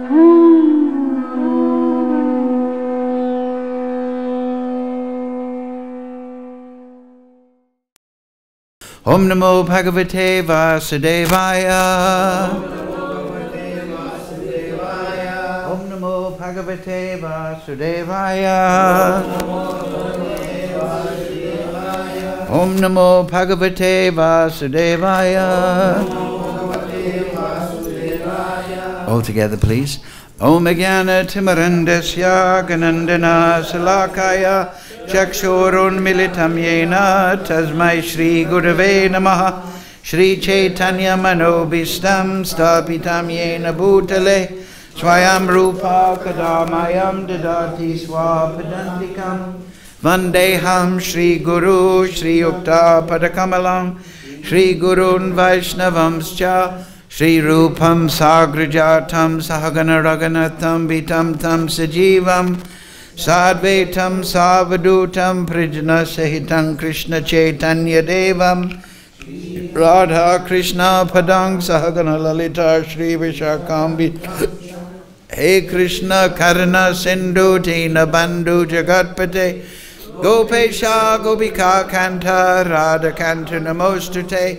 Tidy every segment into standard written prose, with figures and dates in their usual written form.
Om Namo Bhagavate Vasudevaya. Om Namo Bhagavate Vasudevaya. Om Namo Bhagavate Vasudevaya. All together, please. Om Jnana Timarandasya Ganandana Salakaya Chakshurun Militam Yena Tasmai Shri Gurave Namaha Shri Chaitanya Manobhistam Stapitam Yena Bhutale Swayam Rupa Kadamayam Dadati Swapadantikam Vandeham Shri Guru Shri Yukta Padakamalam Shri Gurun Vaishnavamscha Shri Rupam Sagrajatam Sahagana Raganatam Vitam Tam Sajivam Sadvaitam Savadutam Prijna Sahitam Krishna Chaitanya Devam Radha Krishna Padang Sahagana Lalita Shri Vishakam He Krishna Karna Sindhu Tina Bandhu Jagatpate Gopesha Gopika Kanta Radha Kanta Namostute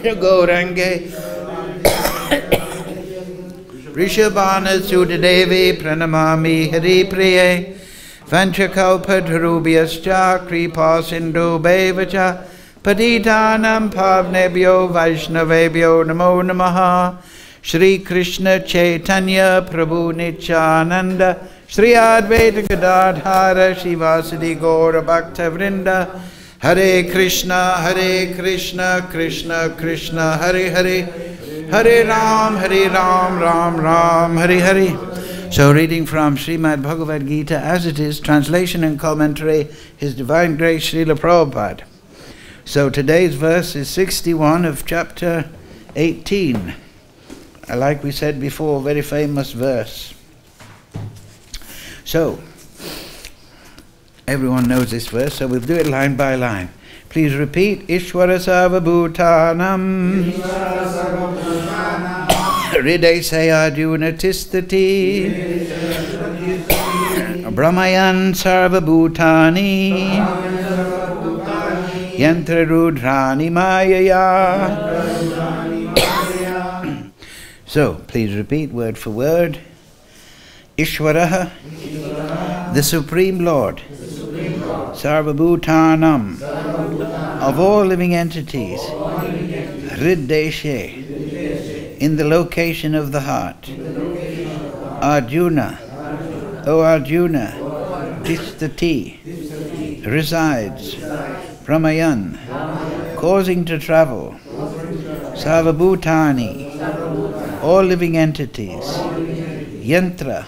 Gaurange Rishabhana Sudadevi Pranamami Hari Priye Vanchakalpadharubhyascha Kripa Sindhu Bevacha Patitanam Pavnebhyo Vaishnavebhyo Namo Namaha Shri Krishna Chaitanya Prabhu Nityananda Shri Advaita Gadadhara Shivasadi Gaura Bhakta Vrinda Hare Krishna, Krishna Krishna, Hare Hare, Hare Ram, Ram Ram, Hare Hare. So reading from Srimad Bhagavad-Gita as it is, translation and commentary, His Divine Grace Srila Prabhupada. So today's verse is 61 of chapter 18. Like we said before, very famous verse. So, everyone knows this verse, so we'll do it line by line. Please repeat. Ishvara Sarvabhutanam Hriday Sayajuna Tistati Brahmayan Sarvabhutani Yantra Rudrani Mayaya. So, please repeat word for word. Ishvaraha, the Supreme Lord, Sarvabhutanam, of all living entities, Hriddeshe, in the location of the heart, Arjuna, O Arjuna, Tisthati, resides, Pramayan, causing to travel, Sarvabhutani, all living entities, Yantra,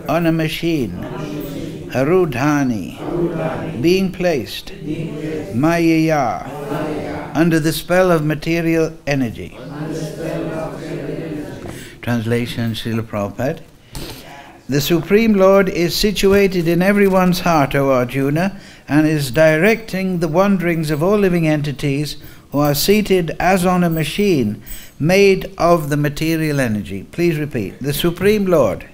on a machine, Harudhani, being placed, Mayaya, under the spell of material energy. Translation, Srila Prabhupada. The Supreme Lord is situated in everyone's heart, O Arjuna, and is directing the wanderings of all living entities who are seated as on a machine made of the material energy. Please repeat. The Supreme Lord,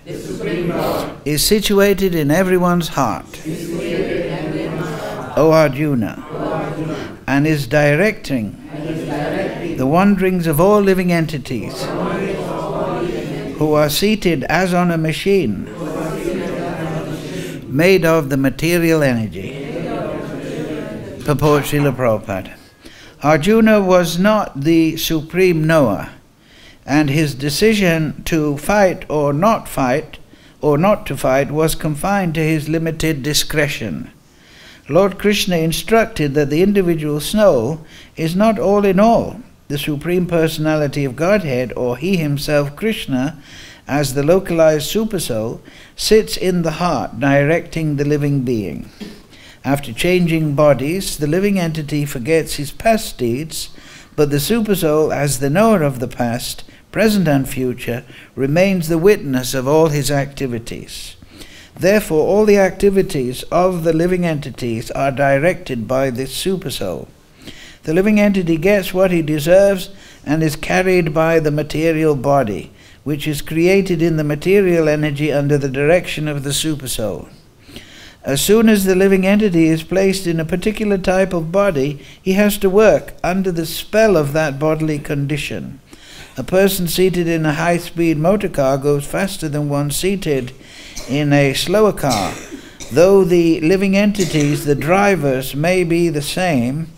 is situated in everyone's heart, O Arjuna, and is directing the wanderings of all living entities who are seated as on a machine made of the material energy. Purport Srila Prabhupada. Arjuna was not the supreme knower, and his decision to fight or not to fight was confined to his limited discretion. Lord Krishna instructed that the individual soul is not all in all. The Supreme Personality of Godhead, or He Himself, Krishna, as the localized Supersoul, sits in the heart, directing the living being. After changing bodies, the living entity forgets his past deeds, but the Supersoul, as the knower of the past, present and future, remains the witness of all his activities. Therefore, all the activities of the living entities are directed by this Supersoul. The living entity gets what he deserves and is carried by the material body, which is created in the material energy under the direction of the Supersoul. As soon as the living entity is placed in a particular type of body, he has to work under the spell of that bodily condition. A person seated in a high-speed motor car goes faster than one seated in a slower car. Though the living entities, the drivers, may be the same,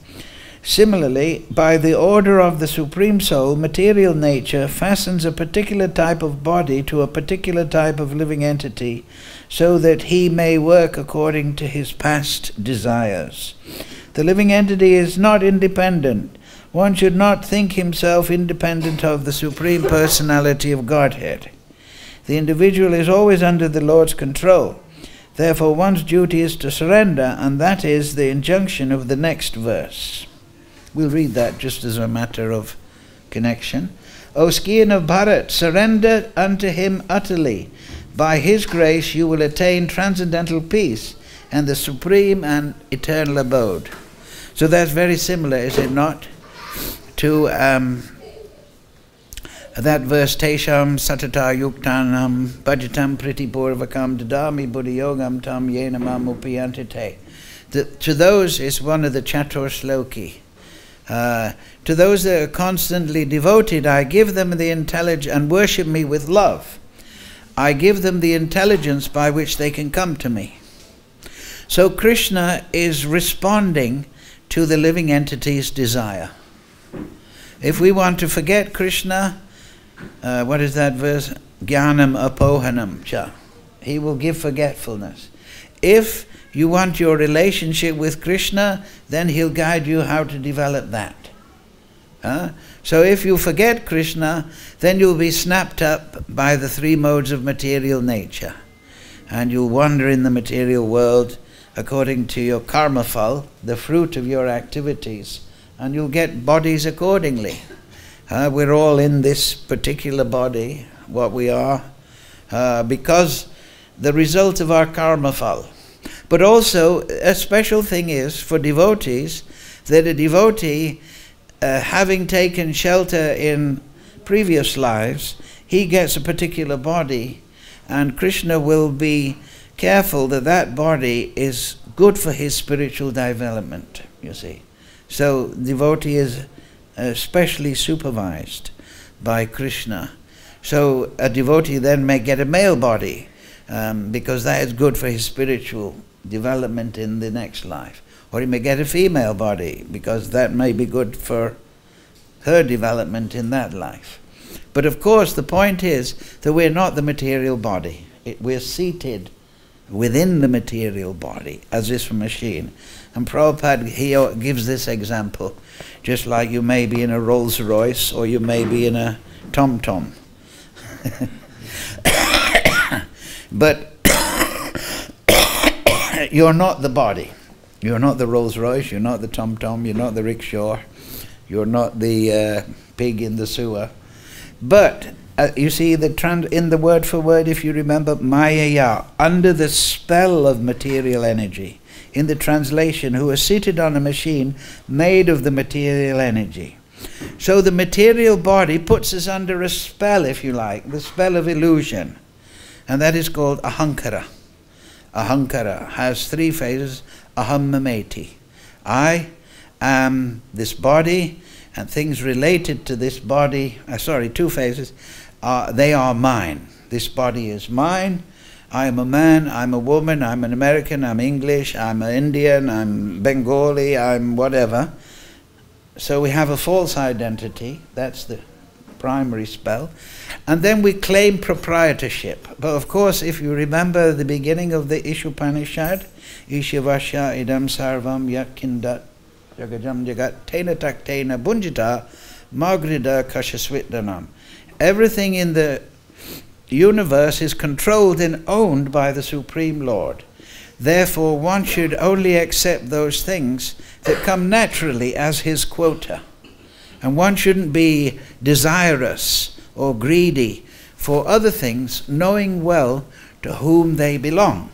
similarly, by the order of the Supreme Soul, material nature fastens a particular type of body to a particular type of living entity, so that he may work according to his past desires. The living entity is not independent. One should not think himself independent of the Supreme Personality of Godhead. The individual is always under the Lord's control. Therefore, one's duty is to surrender, and that is the injunction of the next verse. We'll read that just as a matter of connection. O scion of Bharat, surrender unto him utterly. By his grace you will attain transcendental peace and the supreme and eternal abode. So that's very similar, is it not, to that verse, Tesham satata yuktanam bhajatam pritipurvakam dadami buddhayogam tam yenamam upiyantite. To those is one of the Chatur Sloki. To those that are constantly devoted, I give them the intelligence and worship me with love. I give them the intelligence by which they can come to me. So Krishna is responding to the living entity's desire. If we want to forget Krishna, what is that verse? Jnanam apohanam cha. He will give forgetfulness. If you want your relationship with Krishna, then he'll guide you how to develop that. So if you forget Krishna, then you'll be snapped up by the three modes of material nature. And you'll wander in the material world according to your karma phal, the fruit of your activities. And you'll get bodies accordingly. We're all in this particular body, what we are, because the result of our karma phal. But also, a special thing is for devotees, that a devotee, having taken shelter in previous lives, he gets a particular body, and Krishna will be careful that that body is good for his spiritual development, you see. So devotee is especially supervised by Krishna. So a devotee then may get a male body, because that is good for his spiritual development in the next life. Or he may get a female body, because that may be good for her development in that life. But of course the point is that we're not the material body. We're seated within the material body, as this machine. And Prabhupada, he gives this example, just like you may be in a Rolls Royce or you may be in a Tom-Tom. But you're not the body. You're not the Rolls Royce, you're not the Tom-Tom, you're not the rickshaw, you're not the pig in the sewer. But you see, in the word for word, if you remember, Mayaya, under the spell of material energy. In the translation, who is seated on a machine made of the material energy. So the material body puts us under a spell, if you like, the spell of illusion. And that is called ahankara. Ahankara has three phases. Aham mameti. I am this body, and things related to this body, two phases, they are mine. This body is mine. I am a man, I'm a woman, I'm an American, I'm English, I'm an Indian, I'm Bengali, I'm whatever. So we have a false identity, that's the primary spell. And then we claim proprietorship. But of course, if you remember the beginning of the Ishopanishad, Ishavasya idam sarvam yakindat jagajam jagat tena taktena bunjita magrida kashasvitdanam. Everything in the universe is controlled and owned by the Supreme Lord. Therefore, one should only accept those things that come naturally as his quota. And one shouldn't be desirous or greedy for other things, knowing well to whom they belong.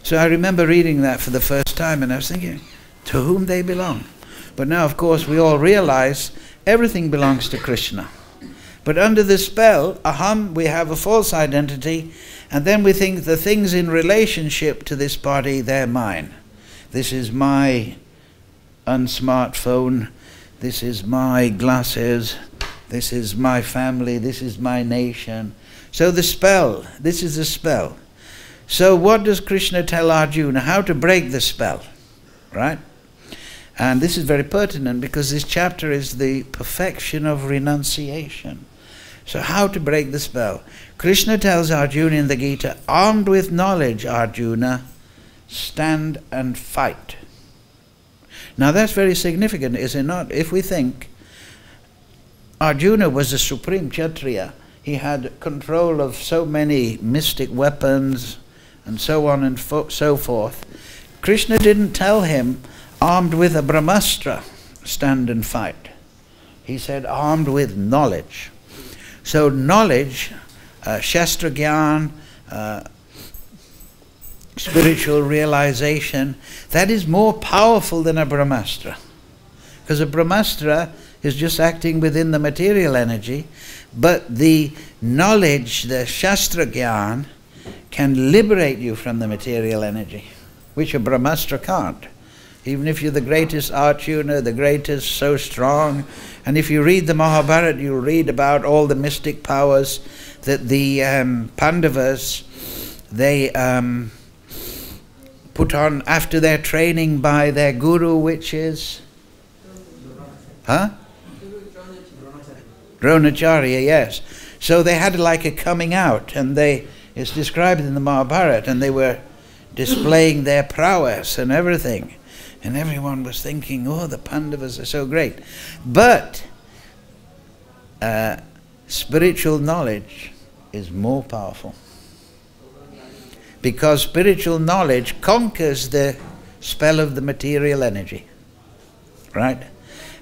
So I remember reading that for the first time, and I was thinking, to whom they belong? But now, of course, we all realize everything belongs to Krishna. But under the spell, aham, we have a false identity, and then we think the things in relationship to this body, they're mine. This is my unsmartphone, this is my glasses, this is my family, this is my nation. So the spell, this is the spell. So what does Krishna tell Arjuna? How to break the spell, right? And this is very pertinent because this chapter is the perfection of renunciation. So how to break the spell? Krishna tells Arjuna in the Gita, armed with knowledge, Arjuna, stand and fight. Now that's very significant, is it not? If we think Arjuna was the supreme Kshatriya, he had control of so many mystic weapons and so on and so forth. Krishna didn't tell him, armed with a brahmastra, stand and fight. He said, armed with knowledge. So knowledge, Shastra Gyan, spiritual realization, that is more powerful than a brahmastra. Because a brahmastra is just acting within the material energy, but the knowledge, the Shastra Gyan, can liberate you from the material energy, which a brahmastra can't. Even if you're the greatest Arjuna, the greatest, so strong, and if you read the Mahabharata, you'll read about all the mystic powers that the Pandavas, they put on after their training by their guru, which is? Huh? Dronacharya, yes. So they had like a coming out, and it's described in the Mahabharata, and they were displaying their prowess and everything. And everyone was thinking, oh, the Pandavas are so great. But spiritual knowledge is more powerful. Because spiritual knowledge conquers the spell of the material energy. Right?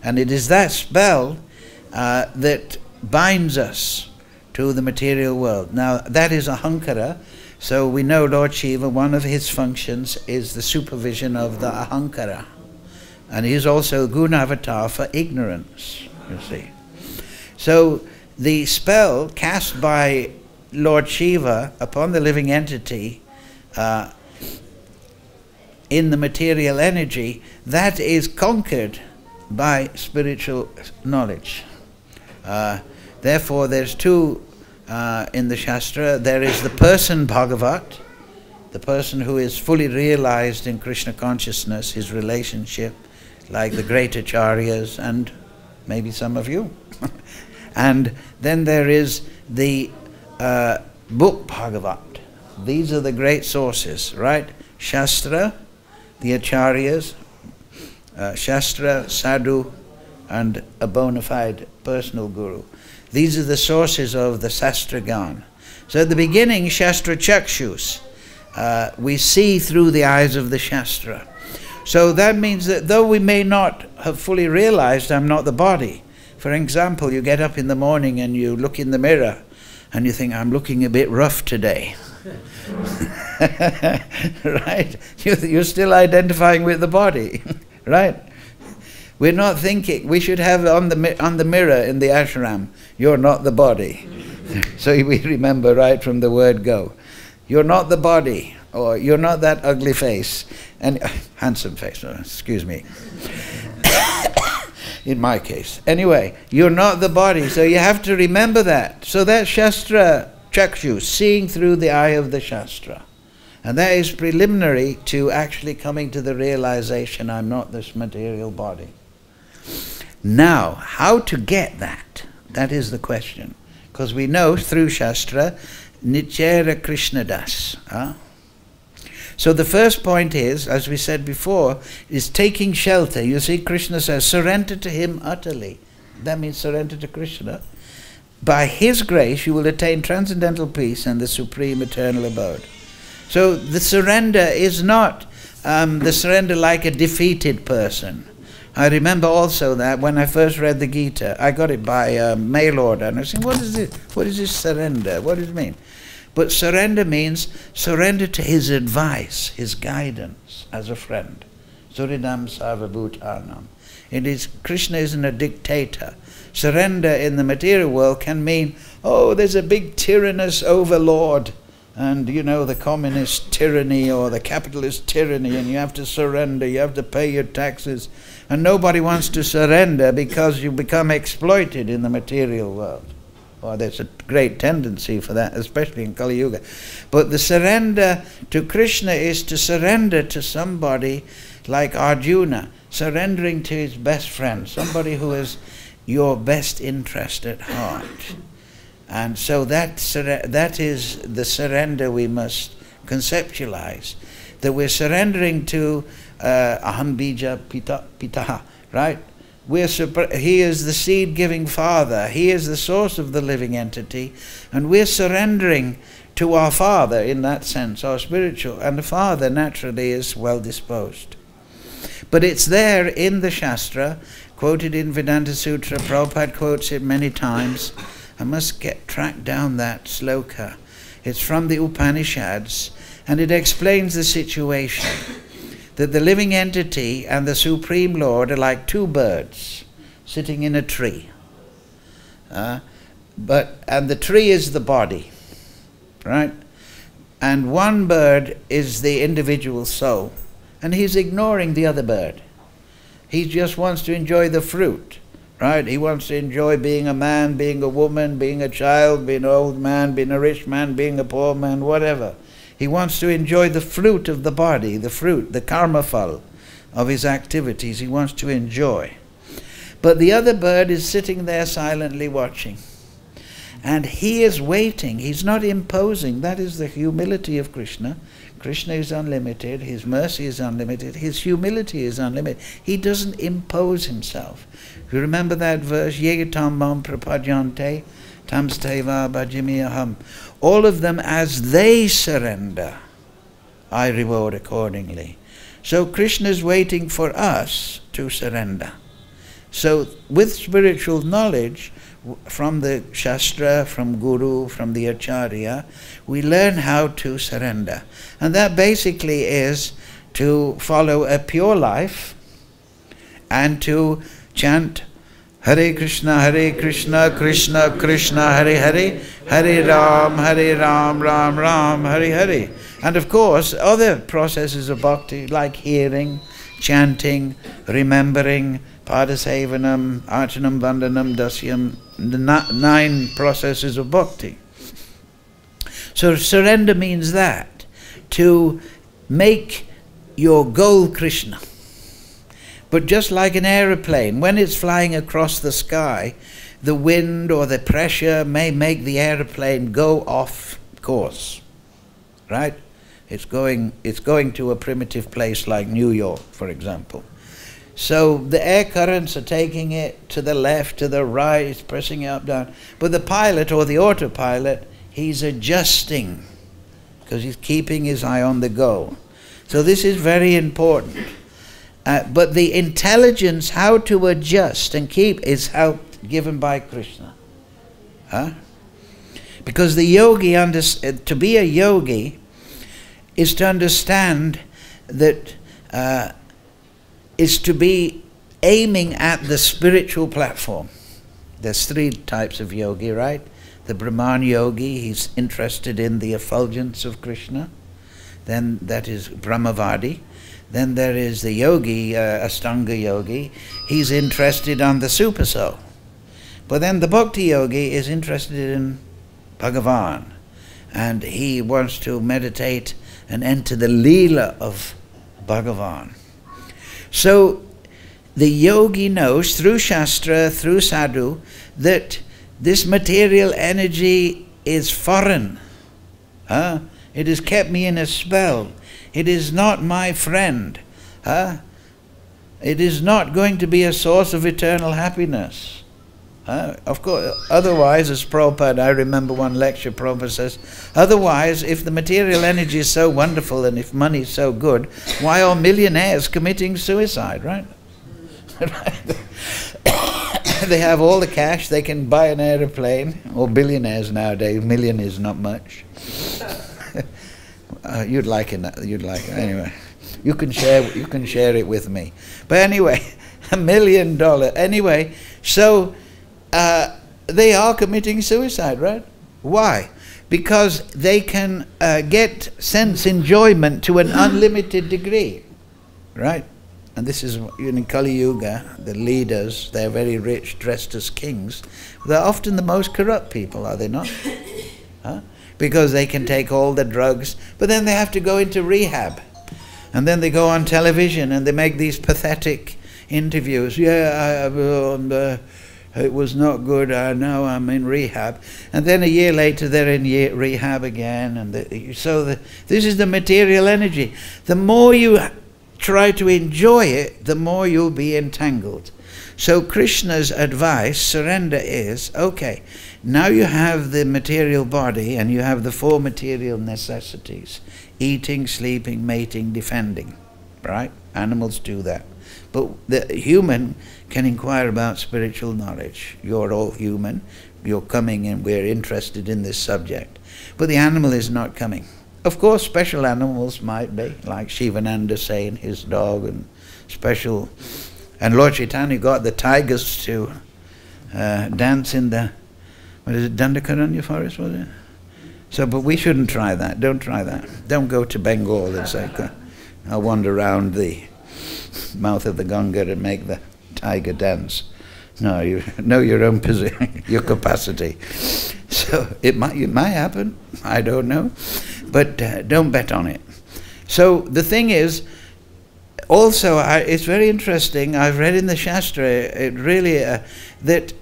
And it is that spell that binds us to the material world. Now, that is ahankara. So we know Lord Shiva, one of his functions is the supervision of the ahankara. And he is also guna avatar for ignorance, you see. So the spell cast by Lord Shiva upon the living entity in the material energy, that is conquered by spiritual knowledge. Therefore, there's two in the Shastra. There is the person Bhagavat, the person who is fully realized in Krishna consciousness, his relationship, like the great acharyas and maybe some of you. And then there is the book Bhagavat. These are the great sources, right? Shastra, the acharyas, Shastra, sadhu, and a bona fide personal guru. These are the sources of the Shastra Gyan. So at the beginning, Shastra Chakshus, we see through the eyes of the Shastra. So that means that though we may not have fully realized I'm not the body, for example, you get up in the morning and you look in the mirror and you think, I'm looking a bit rough today. Right? You're still identifying with the body, right? We're not thinking, we should have on the mirror in the ashram, you're not the body. So we remember right from the word go. You're not the body, or you're not that ugly face, and handsome face, excuse me. In my case. Anyway, you're not the body, so you have to remember that. So that's Shastra Chakshu, seeing through the eye of the Shastra. And that is preliminary to actually coming to the realization I'm not this material body. Now, how to get that? That is the question. Because we know through Shastra, Nichera Krishnadas. So the first point is, as we said before, is taking shelter. You see, Krishna says, surrender to him utterly. That means surrender to Krishna. By his grace, you will attain transcendental peace and the supreme eternal abode. So the surrender is not the surrender like a defeated person. I remember also that when I first read the Gita, I got it by mail order, and I said, what is this? What is this surrender? What does it mean? But surrender means surrender to his advice, his guidance as a friend. Suridam sarvabhutanam. It is, Krishna isn't a dictator. surrender in the material world can mean, oh, there's a big tyrannous overlord, and you know, the communist tyranny or the capitalist tyranny, and you have to surrender, you have to pay your taxes, and nobody wants to surrender because you become exploited in the material world. Well, there's a great tendency for that, especially in Kali Yuga. But the surrender to Krishna is to surrender to somebody like Arjuna, surrendering to his best friend, somebody who has your best interest at heart. And so that is the surrender we must conceptualize, that we're surrendering to Aham Bija Pitaha, right? He is the seed-giving Father. He is the source of the living entity, and we're surrendering to our Father in that sense, our spiritual, and the Father naturally is well disposed. But it's there in the Shastra, quoted in Vedanta Sutra. Prabhupada quotes it many times. I must track down that sloka. It's from the Upanishads, and it explains the situation. That the living entity and the Supreme Lord are like two birds sitting in a tree. And the tree is the body, right? And one bird is the individual soul, and he's ignoring the other bird. He just wants to enjoy the fruit, right? He wants to enjoy being a man, being a woman, being a child, being an old man, being a rich man, being a poor man, whatever. He wants to enjoy the fruit of the body, the fruit, the karma phal of his activities. He wants to enjoy. But the other bird is sitting there silently watching. And he is waiting. He's not imposing. That is the humility of Krishna. Krishna is unlimited. His mercy is unlimited. His humility is unlimited. He doesn't impose himself. You remember that verse? Yegatam mam prapajante tamsteva bhajami aham. All of them, as they surrender, I reward accordingly. So Krishna is waiting for us to surrender. So with spiritual knowledge, from the Shastra, from Guru, from the Acharya, we learn how to surrender. And that basically is to follow a pure life and to chant Hare Krishna, Krishna Krishna, Hare Hare, Hare Ram, Ram Ram, Hare Hare. And of course, other processes of bhakti, like hearing, chanting, remembering, Padasevanam, Archanam, Vandanam, Dasyam, the 9 processes of bhakti. So surrender means that, to make your goal Krishna. But just like an aeroplane, when it's flying across the sky, the wind or the pressure may make the aeroplane go off course, right? It's going to a primitive place like New York, for example. So the air currents are taking it to the left, to the right, it's pressing it up, down. But the pilot or the autopilot, he's adjusting because he's keeping his eye on the goal. So this is very important. But the intelligence how to adjust and keep is help given by Krishna. Because the yogi, to be a yogi is to understand that is to be aiming at the spiritual platform. There's 3 types of yogi, right? The Brahman yogi, he's interested in the effulgence of Krishna. Then that is Brahmavadi. Then there is the yogi, Astanga yogi. He's interested on the super soul. But then the bhakti yogi is interested in Bhagavan. And he wants to meditate and enter the leela of Bhagavan. So the yogi knows through Shastra, through sadhu, that this material energy is foreign. It has kept me in a spell. It is not my friend. It is not going to be a source of eternal happiness. Of course, otherwise, as Prabhupada, I remember one lecture, Prabhupada says, otherwise, if the material energy is so wonderful and if money is so good, why are millionaires committing suicide, right? They have all the cash, they can buy an aeroplane, or billionaires nowadays, million is not much. You'd like it, anyway. You can share it with me. But anyway, $1 million, anyway, so they are committing suicide, right? Why? Because they can get sense enjoyment to an unlimited degree, right? And this is, in Kali Yuga, the leaders, they're very rich, dressed as kings. They're often the most corrupt people, are they not? Huh? Because they can take all the drugs, but then they have to go into rehab. And then they go on television and they make these pathetic interviews. Yeah, it was not good, now I'm in rehab. And then a year later they're in rehab again. And this is the material energy. The more you try to enjoy it, the more you'll be entangled. So Krishna's advice, surrender, is, okay, now you have the material body and you have the 4 material necessities: eating, sleeping, mating, defending, right? Animals do that. But the human can inquire about spiritual knowledge. You're all human, you're coming and we're interested in this subject. But the animal is not coming. Of course, special animals might be, like Shivananda saying his dog, and special. And Lord Chaitanya got the tigers to dance in the, what is it, Dandakaranya forest, was it? So, but we shouldn't try that. Don't try that. Don't go to Bengal and say, I'll wander around the mouth of the Ganga and make the tiger dance. No, you know your own position, your capacity. So it might happen. I don't know. But don't bet on it. So the thing is, also, it's very interesting, I've read in the Shastra, it really, that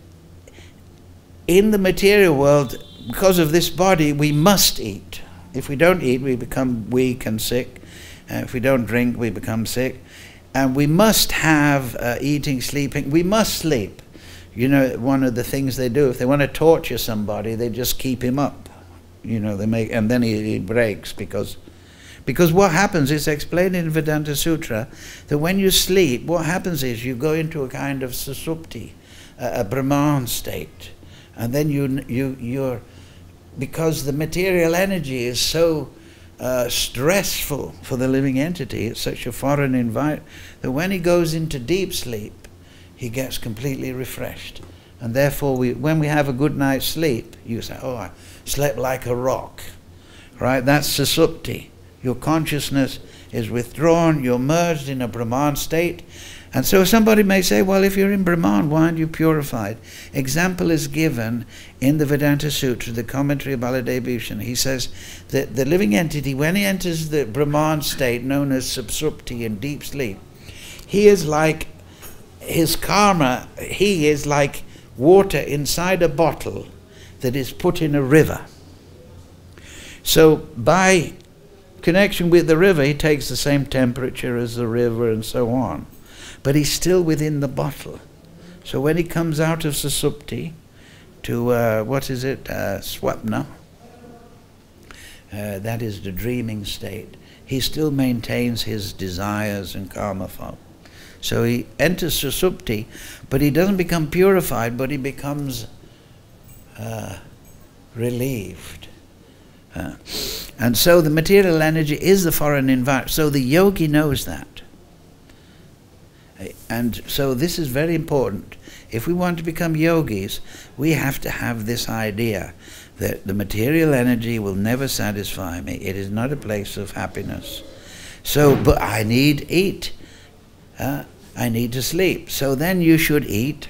in the material world, because of this body, we must eat. If we don't eat, we become weak and sick. If we don't drink, we become sick. And we must have eating, sleeping. We must sleep. You know, one of the things they do, if they want to torture somebody, they just keep him up. You know, they make, and then he breaks because what happens is explained in Vedanta Sutra that when you sleep, what happens is you go into a kind of susupti, a Brahman state, and then you're because the material energy is so stressful for the living entity, it's such a foreign environment, that when he goes into deep sleep, he gets completely refreshed. And therefore, when we have a good night's sleep, you say, oh, I slept like a rock, right? That's susupti. Your consciousness is withdrawn, you're merged in a Brahman state. And so somebody may say, well, if you're in Brahman, why aren't you purified? Example is given in the Vedanta Sutra, the commentary of Baladev Bhushan. He says that the living entity, when he enters the Brahman state, known as susupti, in deep sleep, he is like, his karma, he is like water inside a bottle that is put in a river. So by connection with the river, he takes the same temperature as the river and so on. But he's still within the bottle. So when he comes out of susupti to, what is it, swapna, that is the dreaming state, he still maintains his desires and karma flow. So he enters susupti, but he doesn't become purified, but he becomes relieved. And so the material energy is the foreign environment. So the yogi knows that. And so this is very important. If we want to become yogis, we have to have this idea that the material energy will never satisfy me. It is not a place of happiness. So, but I need eat. I need to sleep. So then you should eat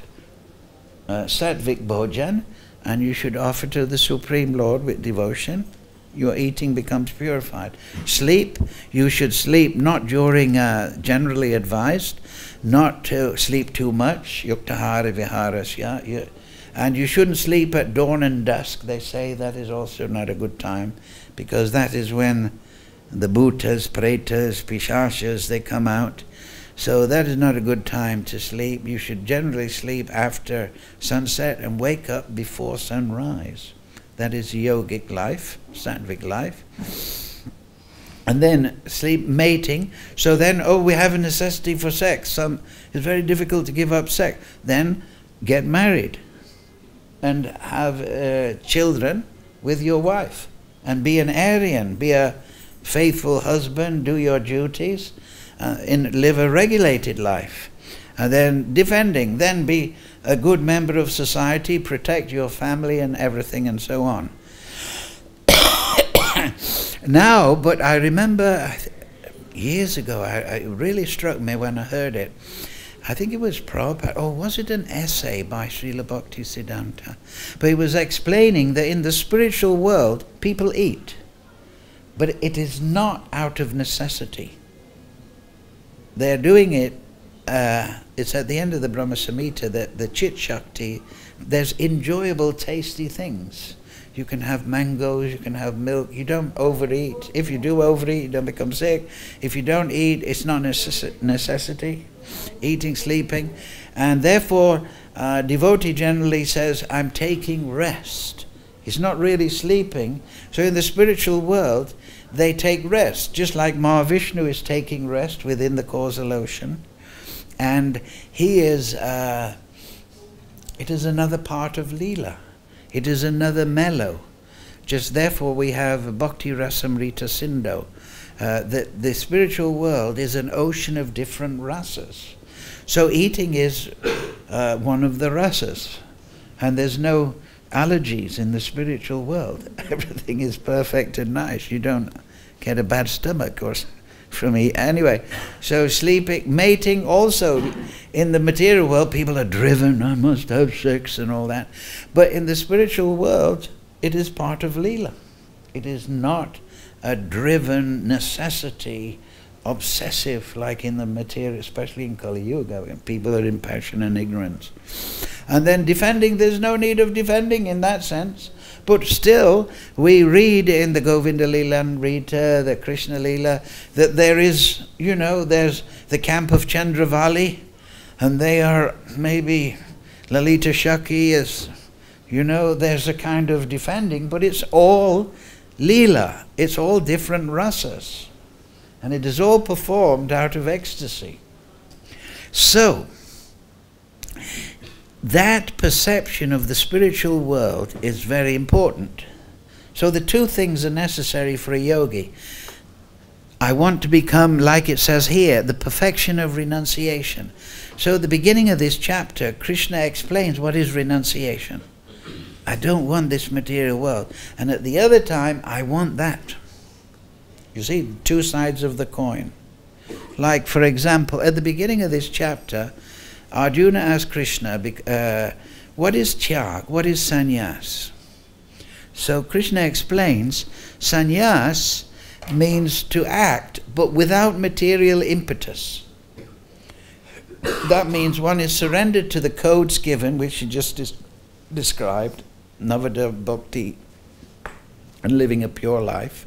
sattvic bhojan, and you should offer to the Supreme Lord with devotion. Your eating becomes purified. Sleep, you should sleep not during, generally advised, not to sleep too much, yuktahara viharasya, and you shouldn't sleep at dawn and dusk. They say that is also not a good time, because that is when the bhutas, pretas, pishashas, they come out. So that is not a good time to sleep. You should generally sleep after sunset and wake up before sunrise. That is yogic life, sattvic life. And then sleep, mating. So then, oh, we have a necessity for sex. It's very difficult to give up sex. Then get married and have children with your wife. And be an Aryan, be a faithful husband, do your duties, live a regulated life. And then defending, then be a good member of society, protect your family and everything and so on. Now, but I remember years ago, it really struck me when I heard it. I think it was Prabhupada, or was it an essay by Srila Bhaktisiddhanta? But he was explaining that in the spiritual world, people eat. But it is not out of necessity. They're doing it, it's at the end of the Brahma Samhita, that the Chit Shakti, there's enjoyable, tasty things. You can have mangoes, you can have milk, you don't overeat. If you do overeat, you don't become sick. If you don't eat, it's not necessity. Eating, sleeping. And therefore, devotee generally says, I'm taking rest. He's not really sleeping. So in the spiritual world, they take rest, just like Mahavishnu is taking rest within the causal ocean. And he is, it is another part of Leela. It is another mellow. Just therefore we have Bhakti Rasamrita Sindhu. The spiritual world is an ocean of different rasas. So eating is one of the rasas. And there's no allergies in the spiritual world. Everything is perfect and nice. You don't get a bad stomach or from eating. Anyway, so sleeping, mating also. In the material world, people are driven, I must have sex and all that. But in the spiritual world, it is part of Leela. It is not a driven necessity, obsessive, like in the material, especially in Kali Yuga, when people are in passion and ignorance. And then defending, there's no need of defending in that sense. But still, we read in the Govinda Leela and Rita, the Krishna Leela, that there is, you know, there's the camp of Chandravali, and they are maybe Lalita Shaki, is, you know, there's a kind of defending, but it's all Leela. It's all different rasas. And it is all performed out of ecstasy. So, that perception of the spiritual world is very important. So the two things are necessary for a yogi. I want to become, like it says here, the perfection of renunciation. So at the beginning of this chapter, Krishna explains what is renunciation. I don't want this material world. And at the other time, I want that. You see, two sides of the coin. Like, for example, at the beginning of this chapter, Arjuna asked Krishna, what is tyag? What is sannyas? So Krishna explains, sannyas means to act, but without material impetus. That means one is surrendered to the codes given, which you just described, Navada Bhakti, and living a pure life.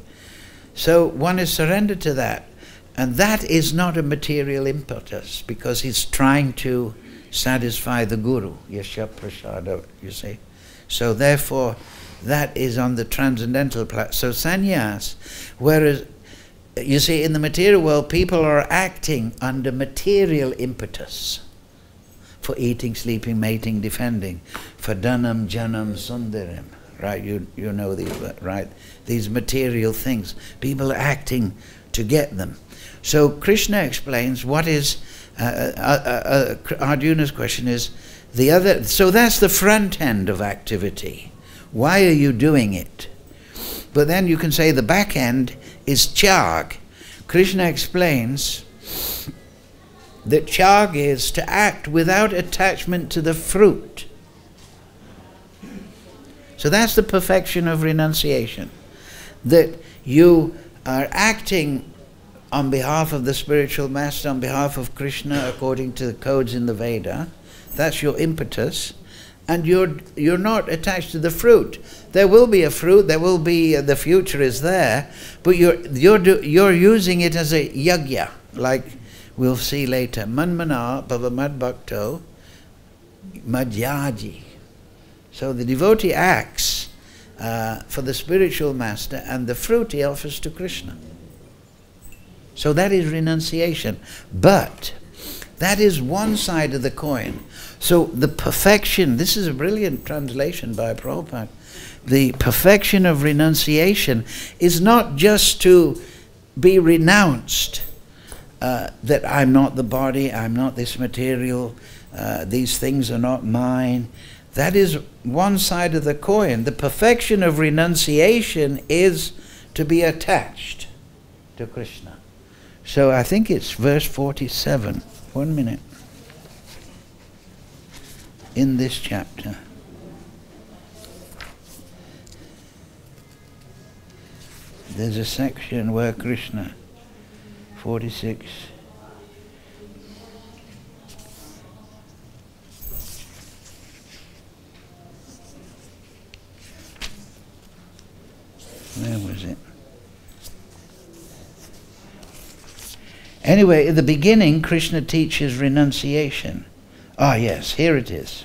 So one is surrendered to that. And that is not a material impetus, because he's trying to satisfy the Guru, Yasha Prasada, you see. So therefore, that is on the transcendental platform. So sannyas, whereas, you see, in the material world, people are acting under material impetus for eating, sleeping, mating, defending, for dhanam, janam, sundaram, right? You know these, right? These material things. People are acting to get them. So Krishna explains what is, Arjuna's question is, the other, so that's the front end of activity. Why are you doing it? But then you can say the back end is tyag. Krishna explains that tyag is to act without attachment to the fruit. So that's the perfection of renunciation. That you are acting on behalf of the spiritual master, on behalf of Krishna, according to the codes in the Veda. That's your impetus. And you're not attached to the fruit. There will be a fruit, there will be, the future is there, but you're using it as a yagya, like we'll see later. Manmana bhavamad bhakto madhyaji. So the devotee acts for the spiritual master, and the fruit he offers to Krishna. So that is renunciation. But that is one side of the coin. So the perfection, this is a brilliant translation by Prabhupada. The perfection of renunciation is not just to be renounced that I'm not the body, I'm not this material, these things are not mine. That is one side of the coin. The perfection of renunciation is to be attached to Krishna. So I think it's verse 47. 1 minute. In this chapter. There's a section where Krishna, 46. Where was it? Anyway, at the beginning, Krishna teaches renunciation. Ah, yes, here it is.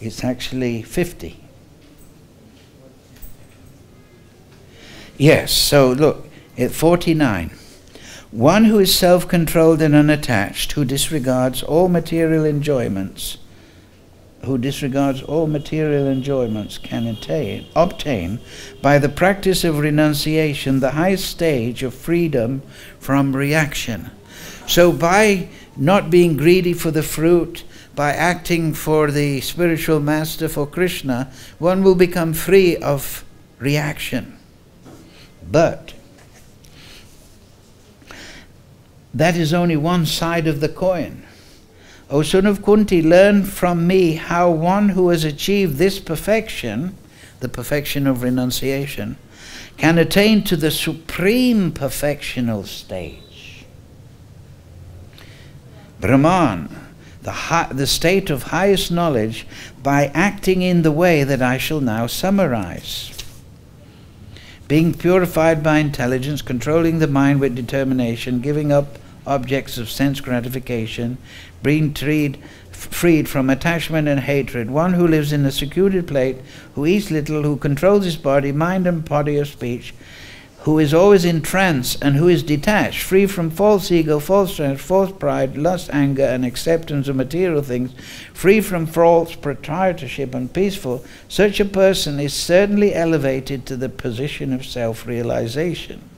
It's actually 50. Yes, so look, at 49. One who is self-controlled and unattached, who disregards all material enjoyments, can obtain by the practice of renunciation the highest stage of freedom from reaction. So by not being greedy for the fruit, by acting for the spiritual master, for Krishna, one will become free of reaction. But that is only one side of the coin. O son of Kunti, learn from me how one who has achieved this perfection, the perfection of renunciation, can attain to the supreme perfectional stage. Brahman, the state of highest knowledge, by acting in the way that I shall now summarize. Being purified by intelligence, controlling the mind with determination, giving up objects of sense gratification, being freed from attachment and hatred, one who lives in a secluded place, who eats little, who controls his body, mind and body of speech, who is always in trance and who is detached, free from false ego, false strength, false pride, lust, anger, and acceptance of material things, free from false proprietorship and peaceful, such a person is certainly elevated to the position of self-realization.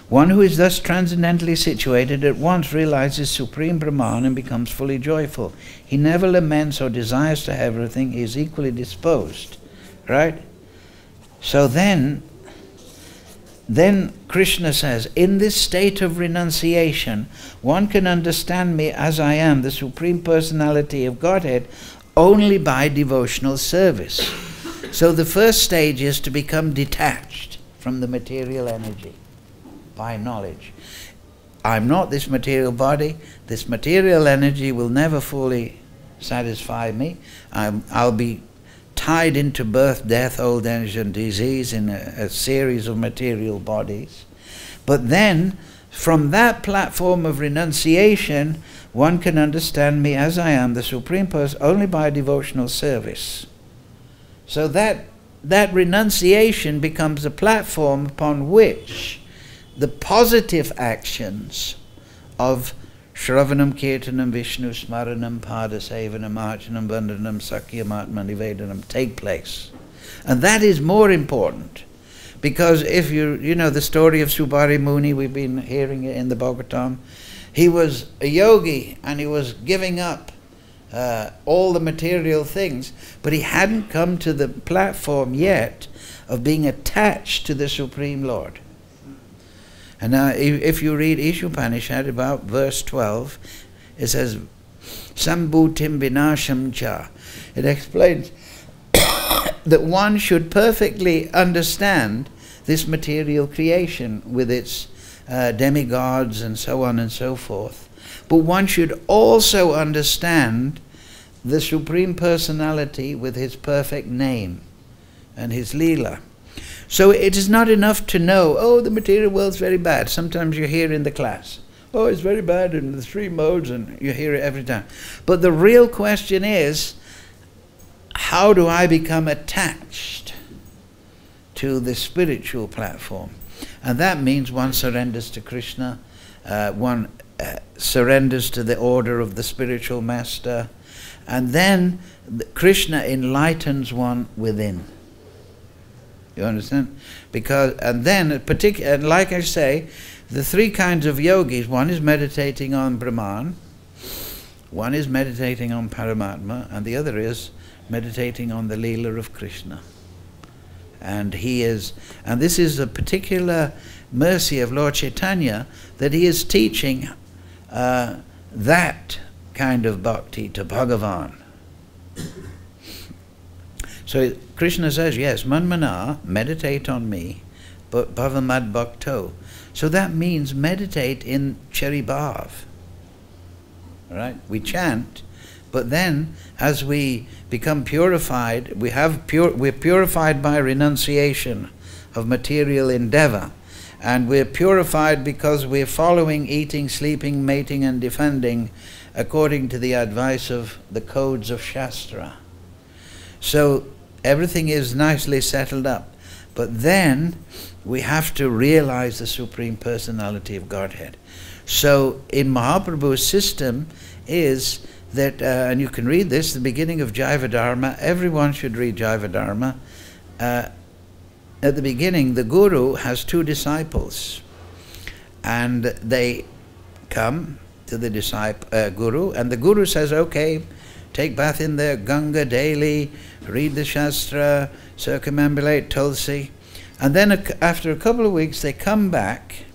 One who is thus transcendently situated at once realizes Supreme Brahman and becomes fully joyful. He never laments or desires to have everything. He is equally disposed. Right? So then Krishna says, in this state of renunciation, one can understand me as I am, the Supreme Personality of Godhead, only by devotional service. So the first stage is to become detached from the material energy. By knowledge. I'm not this material body. This material energy will never fully satisfy me. I'll be tied into birth, death, old age, and disease in a series of material bodies. But then, from that platform of renunciation, one can understand me as I am, the Supreme Person, only by devotional service. So that renunciation becomes a platform upon which the positive actions of Shravanam, Kirtanam, Vishnu, Smaranam, Padasevanam, Archanam, Vandanam, Sakyam, Atma, Nivedanam take place. And that is more important. Because if you know the story of Subari Muni, we've been hearing it in the Bhagavatam, he was a yogi and he was giving up all the material things, but he hadn't come to the platform yet of being attached to the Supreme Lord. And now if you read Ishopanishad about verse 12, it says, Sambhutim vinasham cha. It explains that one should perfectly understand this material creation with its demigods and so on and so forth. But one should also understand the Supreme Personality with his perfect name and his Leela. So it is not enough to know, oh, the material world's very bad. Sometimes you hear in the class, oh, it's very bad in the three modes, and you hear it every time. But the real question is, how do I become attached to the spiritual platform? And that means one surrenders to Krishna, one surrenders to the order of the spiritual master, and then Krishna enlightens one within. You understand? Because, and then, and like I say, the three kinds of yogis, one is meditating on Brahman, one is meditating on Paramatma, and the other is meditating on the Leela of Krishna. And he is, and this is a particular mercy of Lord Chaitanya, that he is teaching that kind of bhakti to Bhagavan. So Krishna says, yes, manmana, meditate on me, but bhavamad bhakto. So that means meditate in charibhav. Right? We chant, but then as we become purified, we're purified by renunciation of material endeavor. And we're purified because we're following eating, sleeping, mating and defending according to the advice of the codes of Shastra. So everything is nicely settled up. But then we have to realize the Supreme Personality of Godhead. So in Mahaprabhu's system is that, and you can read this, the beginning of Jaiva Dharma, everyone should read Jaiva Dharma. At the beginning, the Guru has two disciples, and they come to the Guru, and the Guru says, okay, take bath in the Ganga daily, read the Shastra, circumambulate Tulsi. And then after a couple of weeks, they come back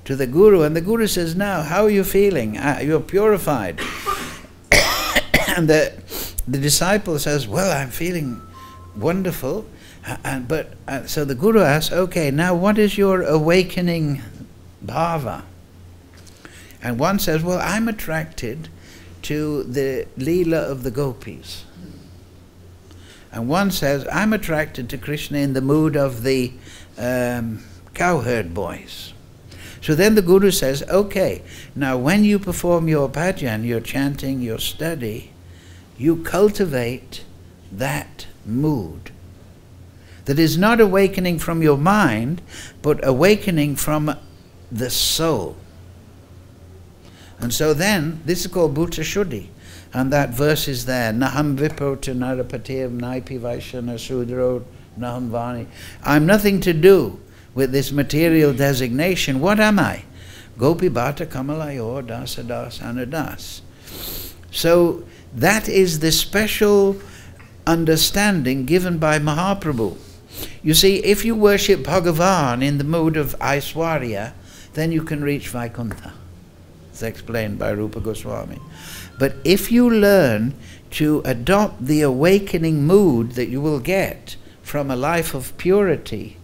to the Guru, and the Guru says, now, how are you feeling? You're purified. And the disciple says, well, I'm feeling wonderful. So the Guru asks, okay, now what is your awakening bhava? And one says, well, I'm attracted to the Leela of the gopis. And one says, I'm attracted to Krishna in the mood of the cowherd boys. So then the Guru says, okay, now when you perform your bhajan, your chanting, your study, you cultivate that mood. That is not awakening from your mind, but awakening from the soul. And so then, this is called Bhuta Shuddhi. And that verse is there. Naham vipo to narapatir naipi vaishana sudro naham vani. I'm nothing to do with this material designation. What am I? Gopi bhata kamalayor dasa das anadas. So that is the special understanding given by Mahaprabhu. You see, if you worship Bhagavan in the mood of Aishwarya, then you can reach Vaikuntha. It's explained by Rupa Goswami. But if you learn to adopt the awakening mood that you will get from a life of purity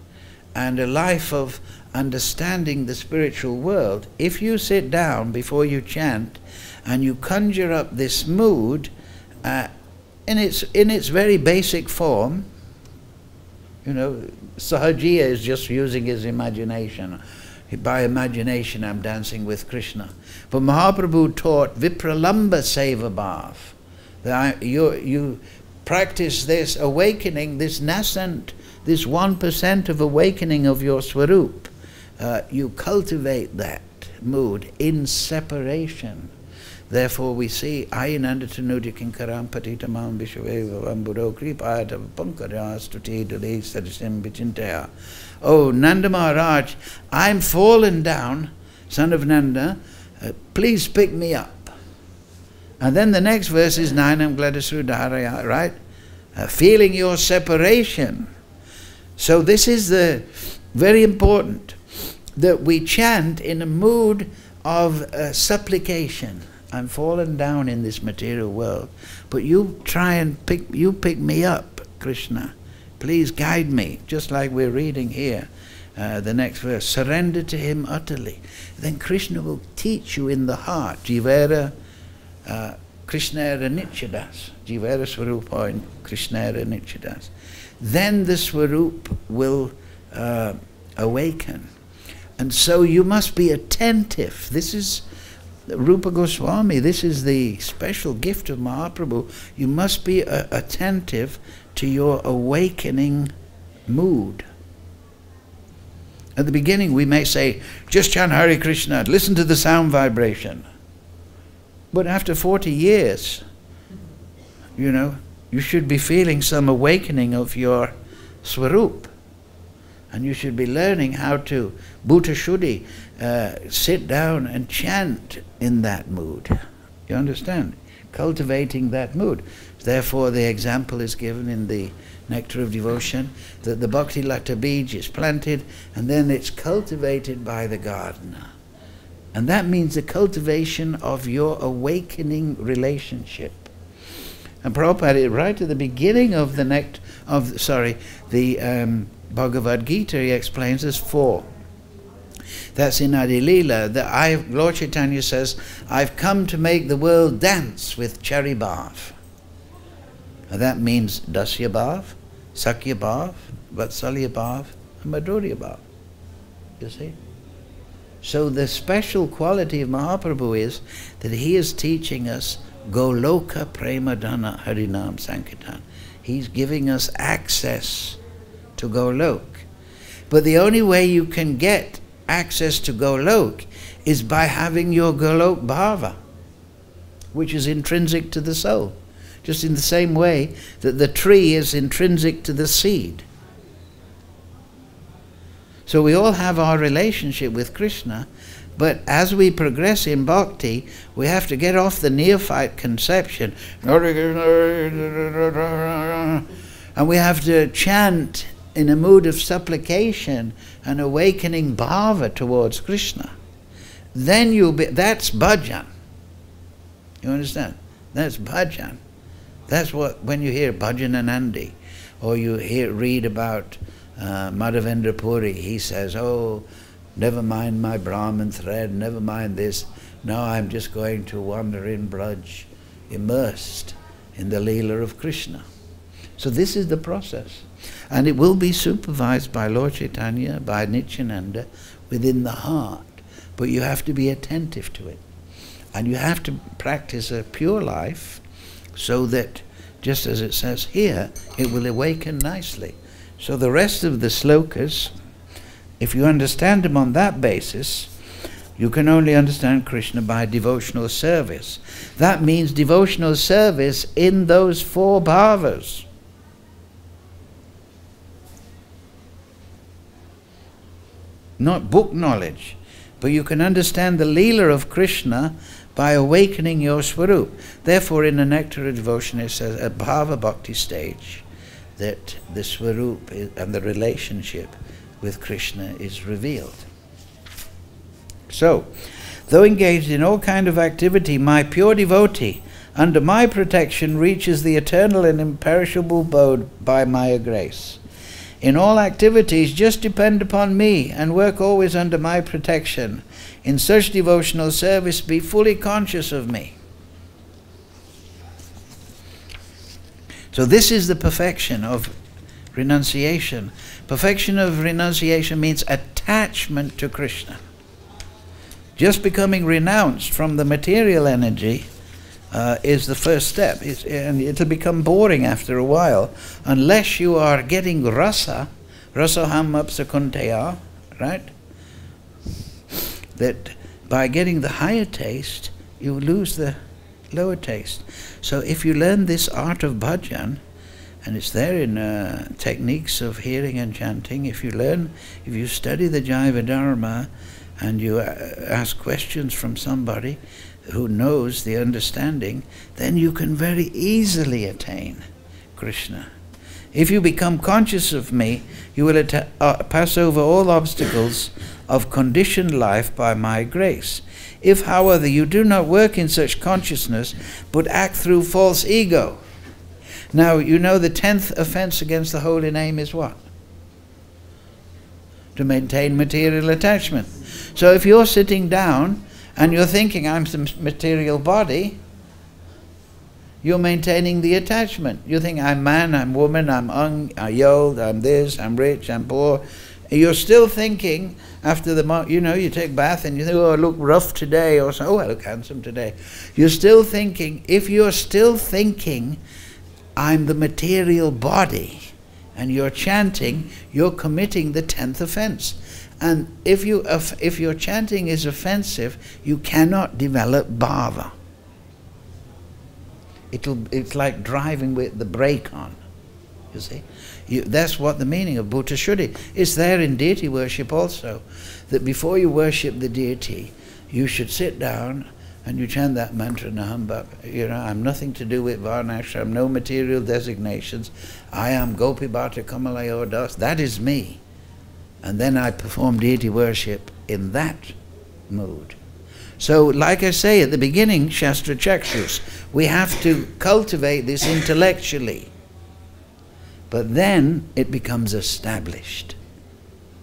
and a life of understanding the spiritual world, if you sit down before you chant and you conjure up this mood in its very basic form, you know, Sahajiya is just using his imagination. By imagination I'm dancing with Krishna. But Mahaprabhu taught Vipralamba Seva Bhav. That you practice this awakening, this nascent, this 1% of awakening of your Swarup. You cultivate that mood in separation. Therefore we see Ayinanda Tanuja Kinkaram Patitamam Vishweva Vamburo Kripayata Pankara Stuti Dali Sadisim Vichintaya. Oh, Nanda Maharaj, I'm fallen down, son of Nanda, please pick me up. And then the next verse is Nainam Gladasrudaraya, right? Feeling your separation. So this is the very important, that we chant in a mood of supplication. I'm fallen down in this material world, but you try and pick me up, Krishna. Please guide me, just like we're reading here, the next verse. Surrender to him utterly. Then Krishna will teach you in the heart. Jivera Krishnera Nityadas. Jivera Swarupa Krishnera Nityadas. Then the Swarup will awaken. And so you must be attentive. This is Rupa Goswami, this is the special gift of Mahaprabhu. You must be attentive to your awakening mood. At the beginning we may say, just chant Hare Krishna, listen to the sound vibration. But after 40 years, you know, you should be feeling some awakening of your Swarup. And you should be learning how to, Bhuta Shuddhi, sit down and chant in that mood. You understand? Cultivating that mood. Therefore the example is given in the Nectar of Devotion that the Bhakti Lata Bij is planted and then it's cultivated by the gardener. And that means the cultivation of your awakening relationship. And Prabhupada, right at the beginning of the Bhagavad-Gita, he explains there's 4. That's in Adi Leela. Lord Chaitanya says, I've come to make the world dance with Chari Bhav. And that means Dasya Bhav, Sakya Bhav, Vatsalya Bhav, and Madhurya Bhav. You see? So the special quality of Mahaprabhu is that he is teaching us Goloka Premadana Harinam Sankirtan. He's giving us access to Golok. But the only way you can get access to Golok is by having your Golok Bhava, which is intrinsic to the soul. Just in the same way that the tree is intrinsic to the seed. So we all have our relationship with Krishna, but as we progress in bhakti, we have to get off the neophyte conception. And we have to chant in a mood of supplication and awakening bhava towards Krishna. Then that's bhajan. You understand? That's bhajan. That's what, when you hear Bhajananandi, or you read about Madhavendra Puri, he says, oh, never mind my Brahman thread, never mind this. Now I'm just going to wander in Braj, immersed in the Leela of Krishna. So this is the process. And it will be supervised by Lord Chaitanya, by Nityananda, within the heart. But you have to be attentive to it. And you have to practice a pure life so that, just as it says here, it will awaken nicely. So the rest of the slokas, if you understand them on that basis, you can only understand Krishna by devotional service. That means devotional service in those 4 bhavas. Not book knowledge, but you can understand the Leela of Krishna by awakening your Swarup. Therefore in the Nectar of Devotion it says a Bhava Bhakti stage, that the Swarup and the relationship with Krishna is revealed. So, though engaged in all kind of activity, my pure devotee, under my protection, reaches the eternal and imperishable abode by my grace. In all activities, just depend upon me and work always under my protection. In such devotional service, be fully conscious of me. So this is the perfection of renunciation. Perfection of renunciation means attachment to Krishna. Just becoming renounced from the material energy is the first step. And it'll become boring after a while unless you are getting rasa, rasaham apsakunteya, right? That by getting the higher taste, you lose the lower taste. So if you learn this art of bhajan, and it's there in techniques of hearing and chanting, if you study the Jaiva Dharma and you ask questions from somebody who knows the understanding, then you can very easily attain Krishna. If you become conscious of me, you will pass over all obstacles of conditioned life by my grace. If, however, you do not work in such consciousness, but act through false ego. Now, you know the 10th offense against the holy name is what? To maintain material attachment. So if you're sitting down and you're thinking, I'm some material body, you're maintaining the attachment. You think, I'm man, I'm woman, I'm young, I'm old, I'm this, I'm rich, I'm poor. You're still thinking, after the, you take bath and you think, oh, I look rough today, or so, oh, I look handsome today. You're still thinking, if you're still thinking, I'm the material body, and you're chanting, you're committing the 10th offense. And if your chanting is offensive, you cannot develop bhava. It's like driving with the brake on. You see, that's what the meaning of Bhuta Shuddhi. It's there in deity worship also, that before you worship the deity, you should sit down and you chant that mantra, Naham, you know, I'm nothing to do with Varnashram, no material designations. I am Gopi Bhatta Kamalayo Das. That is me. And then I perform deity worship in that mood. So, like I say at the beginning, Shastra Chakshus, we have to cultivate this intellectually. But then it becomes established,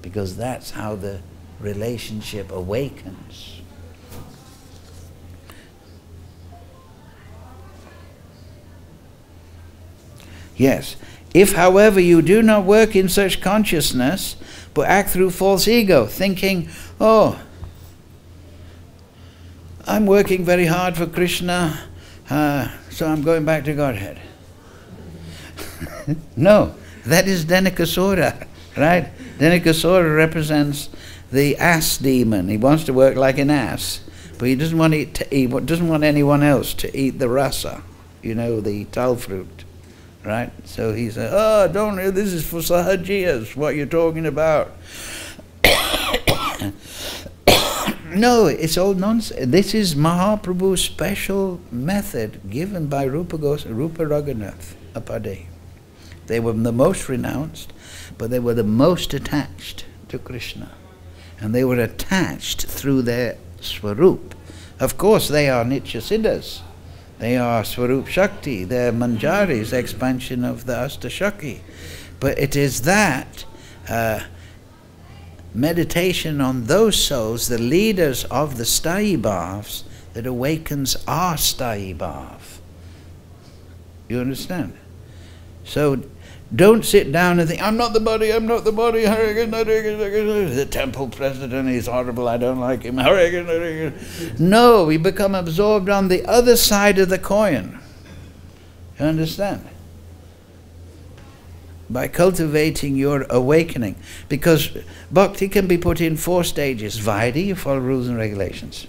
because that's how the relationship awakens. Yes. If, however, you do not work in such consciousness, but act through false ego, thinking, oh, I'm working very hard for Krishna, so I'm going back to Godhead. No, that is Dhenikasura, right? Dhenikasura represents the ass demon. He wants to work like an ass, but he doesn't want doesn't want anyone else to eat the rasa, you know, the tal fruit, right? So he said, "Oh, don't! This is for sahajiyas. What you're talking about?" No, it's all nonsense. This is Mahaprabhu's special method given by Rupa Raghunath Apade. They were the most renounced, but they were the most attached to Krishna. And they were attached through their Swarup. Of course, they are Nitya Siddhas. They are Swarup Shakti. They're Manjaris, expansion of the Astashakti. But it is that meditation on those souls, the leaders of the Sthayi Bhavs, that awakens our Sthayi Bhav. You understand? So don't sit down and think, I'm not the body, I'm not the body, the temple president is horrible, I don't like him. No, we become absorbed on the other side of the coin. You understand? By cultivating your awakening. Because bhakti can be put in 4 stages. Vaidhi, you follow rules and regulations.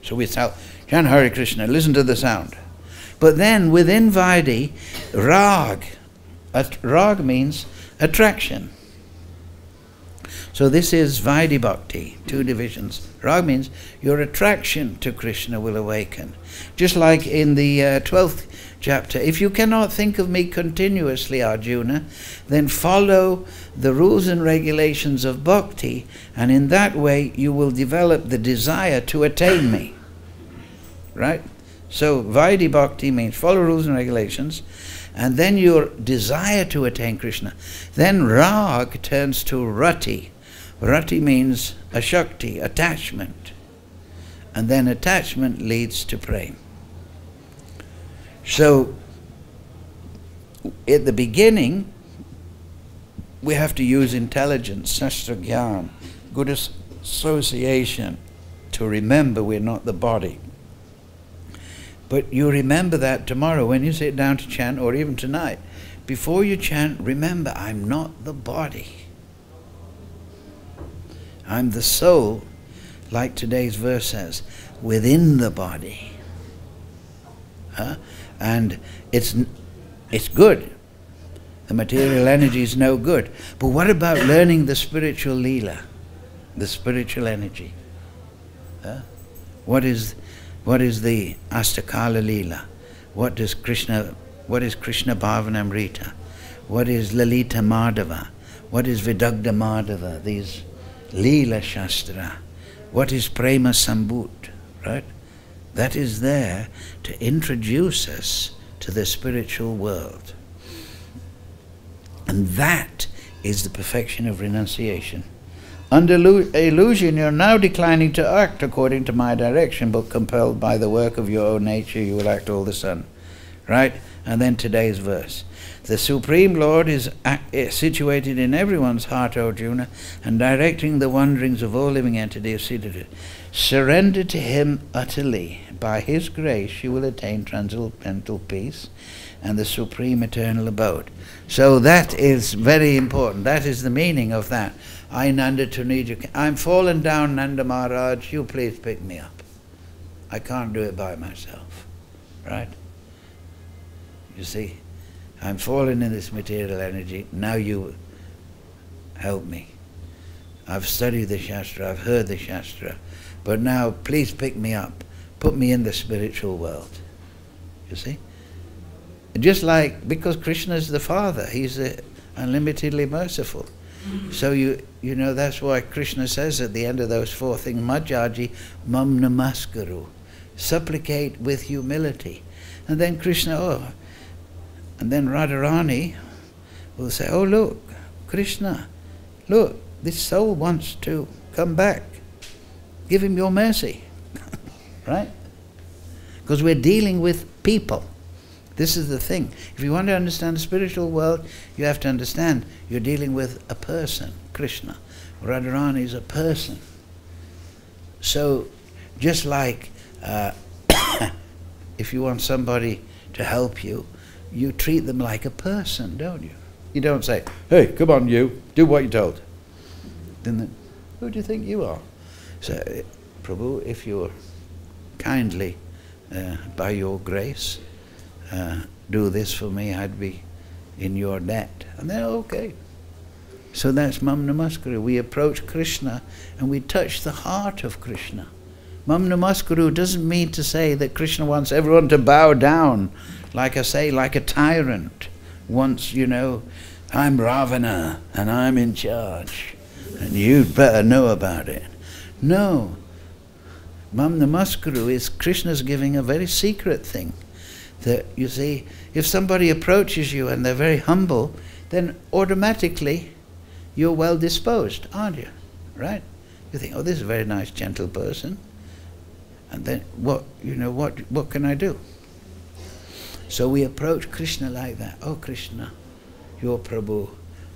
So we tell, chant Hare Krishna, listen to the sound. But then within Vaidhi, rag. Rag means attraction. So this is Vaidhi Bhakti, 2 divisions. Rag means your attraction to Krishna will awaken. Just like in the 12th chapter, if you cannot think of me continuously, Arjuna, then follow the rules and regulations of Bhakti, and in that way you will develop the desire to attain me. Right? So Vaidhi Bhakti means follow rules and regulations, and then your desire to attain Krishna. Then Rag turns to Rati. Rati means a Shakti, attachment. And then attachment leads to prema. So, at the beginning, we have to use intelligence, Shastra Gyan, good association, to remember we're not the body. But you remember that tomorrow when you sit down to chant, or even tonight. Before you chant, remember, I'm not the body. I'm the soul, like today's verse says, within the body. And it's good. The material energy is no good. But what about learning the spiritual leela, the spiritual energy? What is the Astakala Leela? What is Krishna Bhavanamrita? What is Lalita Madhava? What is Vidagdha Madhava? These Leela Shastra. What is Prema Sambut? Right? That is there to introduce us to the spiritual world. And that is the perfection of renunciation. Under illusion, you're now declining to act according to my direction, but compelled by the work of your own nature, you will act all the sun. Right? And then today's verse. The Supreme Lord is situated in everyone's heart, O Arjuna, and directing the wanderings of all living entities. Surrender to Him utterly. By His grace, you will attain transcendental peace and the supreme eternal abode. So that is very important. That is the meaning of that. I, Nanda, to need you. I'm fallen down, Nanda Maharaj. You please pick me up. I can't do it by myself. Right? You see? I'm fallen in this material energy, now you help me. I've studied the Shastra, I've heard the Shastra, but now please pick me up, put me in the spiritual world. You see? Just like, because Krishna is the Father, He's unlimitedly merciful. So you know, that's why Krishna says at the end of those 4 things, Majjaji mam namaskaru, supplicate with humility. And then Krishna, and then Radharani will say, oh look, Krishna, look, this soul wants to come back. Give him your mercy. Right? Because we're dealing with people. This is the thing. If you want to understand the spiritual world, you have to understand you're dealing with a person, Krishna. Radharani is a person. So, just like if you want somebody to help you, you treat them like a person, don't you? You don't say, hey, come on you, do what you're told. Then, who do you think you are? So, Prabhu, if you're kindly, by your grace, do this for me, I'd be in your debt. And then, okay. So that's Mam Namaskaru. We approach Krishna and we touch the heart of Krishna. Mam Namaskaru doesn't mean to say that Krishna wants everyone to bow down, like I say, like a tyrant wants, you know, I'm Ravana and I'm in charge and you'd better know about it. No. Mam Namaskaru is Krishna's giving a very secret thing. That, you see, if somebody approaches you and they're very humble, then automatically you're well disposed, aren't you? Right? You think, oh, this is a very nice, gentle person. And then what can I do? So we approach Krishna like that. Oh Krishna, you're Prabhu,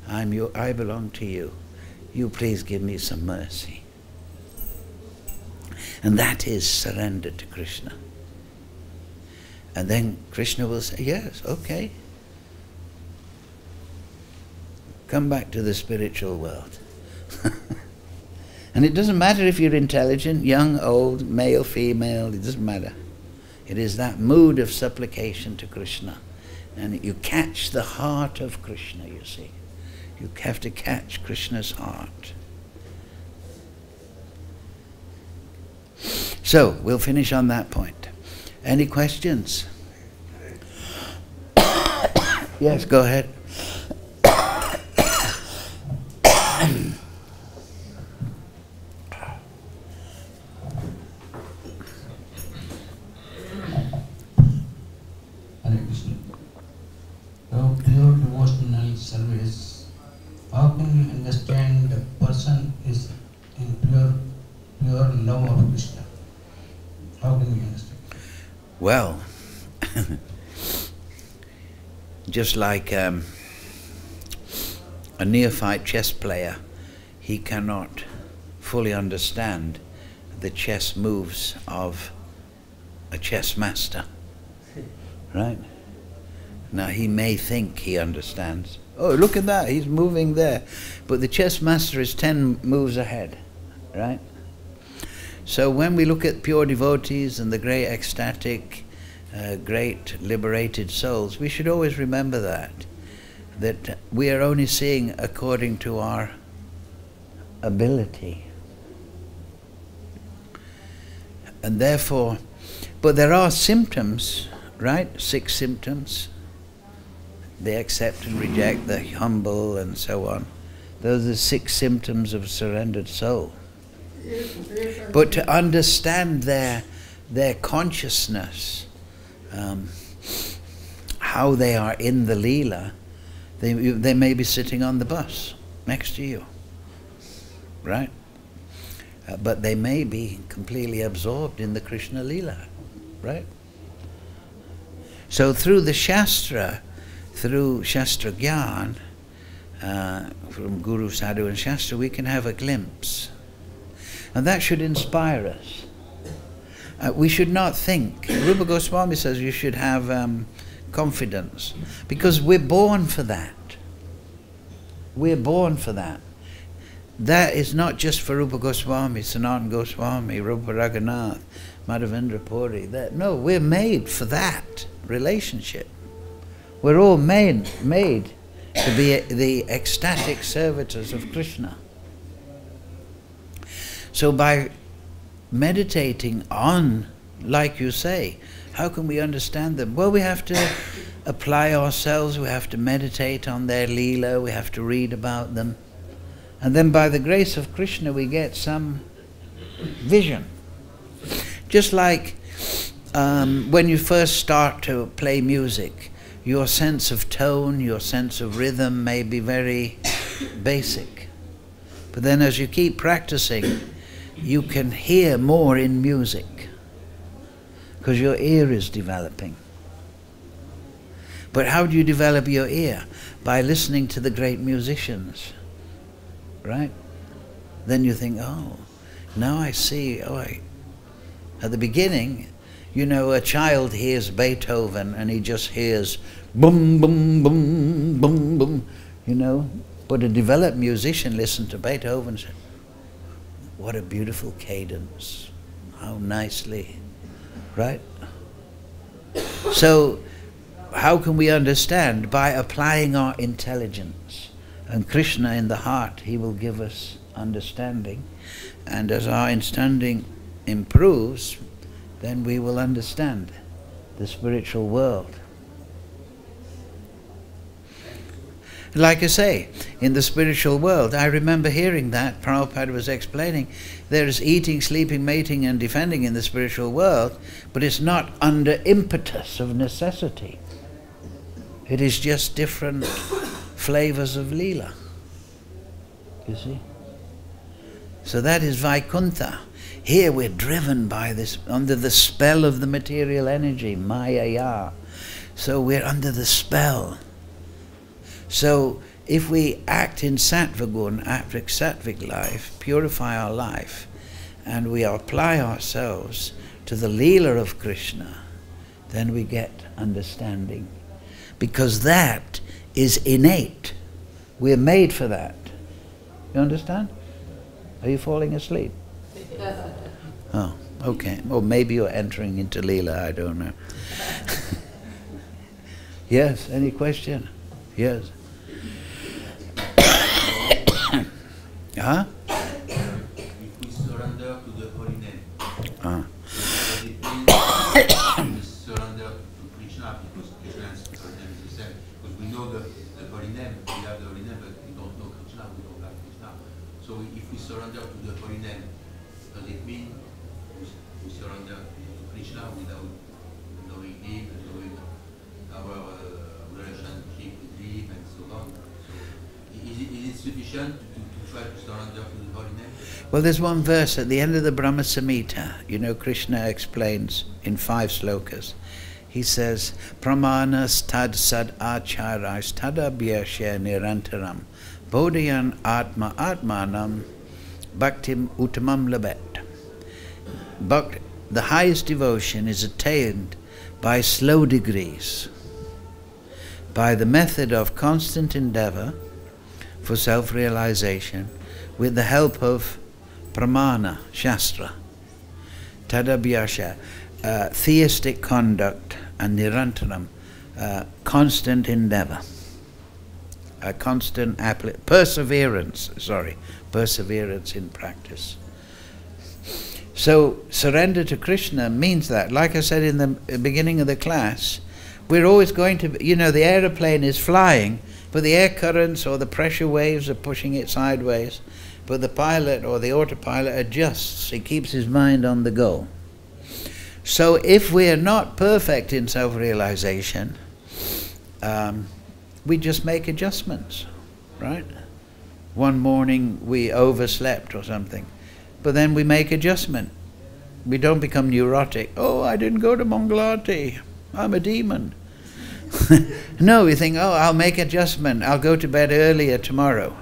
I belong to you. You please give me some mercy. And that is surrender to Krishna. And then Krishna will say, yes, okay. Come back to the spiritual world. And it doesn't matter if you're intelligent, young, old, male, female, it doesn't matter. It is that mood of supplication to Krishna. And you catch the heart of Krishna, you see. You have to catch Krishna's heart. So, we'll finish on that point. Any questions? Yes, go ahead. Hare Krishna. So, pure devotional service, how can you understand the person is in pure love of Krishna? How can we understand? Well, just like a neophyte chess player, he cannot fully understand the chess moves of a chess master, right? Now he may think he understands. Oh, look at that, he's moving there. But the chess master is 10 moves ahead, right? So when we look at pure devotees and the great ecstatic, great liberated souls, we should always remember that we are only seeing according to our ability. And therefore, but there are symptoms, right? 6 symptoms. They accept and reject, they're humble and so on. Those are the 6 symptoms of a surrendered soul. But to understand their consciousness, how they are in the Leela, they may be sitting on the bus next to you, right? But they may be completely absorbed in the Krishna Leela, right? So through the Shastra, through Shastra Gyan, from Guru, Sadhu and Shastra, we can have a glimpse. And that should inspire us. We should not think. Rupa Goswami says you should have confidence, because we're born for that. We're born for that. That is not just for Rupa Goswami, Sanatana Goswami, Rupa Raghunath, Madhavendra Puri. No, we're made for that relationship. We're all made to be the ecstatic servitors of Krishna. So by meditating on, like you say, how can we understand them? Well, we have to apply ourselves, we have to meditate on their Leela, we have to read about them. And then by the grace of Krishna we get some vision. Just like when you first start to play music, your sense of tone, your sense of rhythm may be very basic. But then as you keep practicing, you can hear more in music, because your ear is developing. But how do you develop your ear? By listening to the great musicians, right? Then you think, oh, now I see, at the beginning, you know, a child hears Beethoven and he just hears boom, boom, boom, boom, boom, you know. But a developed musician listened to Beethoven and said, what a beautiful cadence, how nicely, right? So, how can we understand? By applying our intelligence. And Krishna in the heart, he will give us understanding. And as our understanding improves, then we will understand the spiritual world. Like I say, in the spiritual world, I remember hearing that, Prabhupada was explaining, there is eating, sleeping, mating and defending in the spiritual world, but it's not under impetus of necessity. It is just different flavors of Leela. You see? So that is Vaikuntha. Here we're driven by this, under the spell of the material energy, Maya. So we're under the spell. So if we act in Sattva Gun, act Sattvic life, purify our life, and we apply ourselves to the Leela of Krishna, then we get understanding. Because that is innate. We're made for that. You understand? Are you falling asleep? Oh, okay. Or maybe you're entering into Leela, I don't know. Yes, any question? Yes. Huh? If we surrender to the holy name, does it mean we surrender to Krishna because Krishna's name is the same? Because we know the holy name, we have the holy name, but we don't know Krishna, we don't have Krishna. So if we surrender to the holy name, does it mean we surrender to Krishna without knowing him and knowing our relationship with him and so on? So is it sufficient to try to surrender to the holy name? Well, there's one verse at the end of the Brahma Samhita. You know, Krishna explains in 5 slokas. He says, Pramanas tad sad acharais tadabhyasya nirantaram bodhayan atma atmanam bhaktim uttamam labet. But the highest devotion is attained by slow degrees, by the method of constant endeavor for self-realization with the help of pramana, shastra, tadabhyasha, theistic conduct, and nirantaram, constant endeavor, constant perseverance in practice. So surrender to Krishna means that, like I said in the beginning of the class, we're always going to, you know, the aeroplane is flying, but the air currents or the pressure waves are pushing it sideways, but the pilot or the autopilot adjusts, he keeps his mind on the goal. So if we are not perfect in self-realization, we just make adjustments, right? One morning we overslept or something, but then we make adjustment. We don't become neurotic. Oh, I didn't go to Mangalati, I'm a demon. No, we think, oh, I'll make adjustment. I'll go to bed earlier tomorrow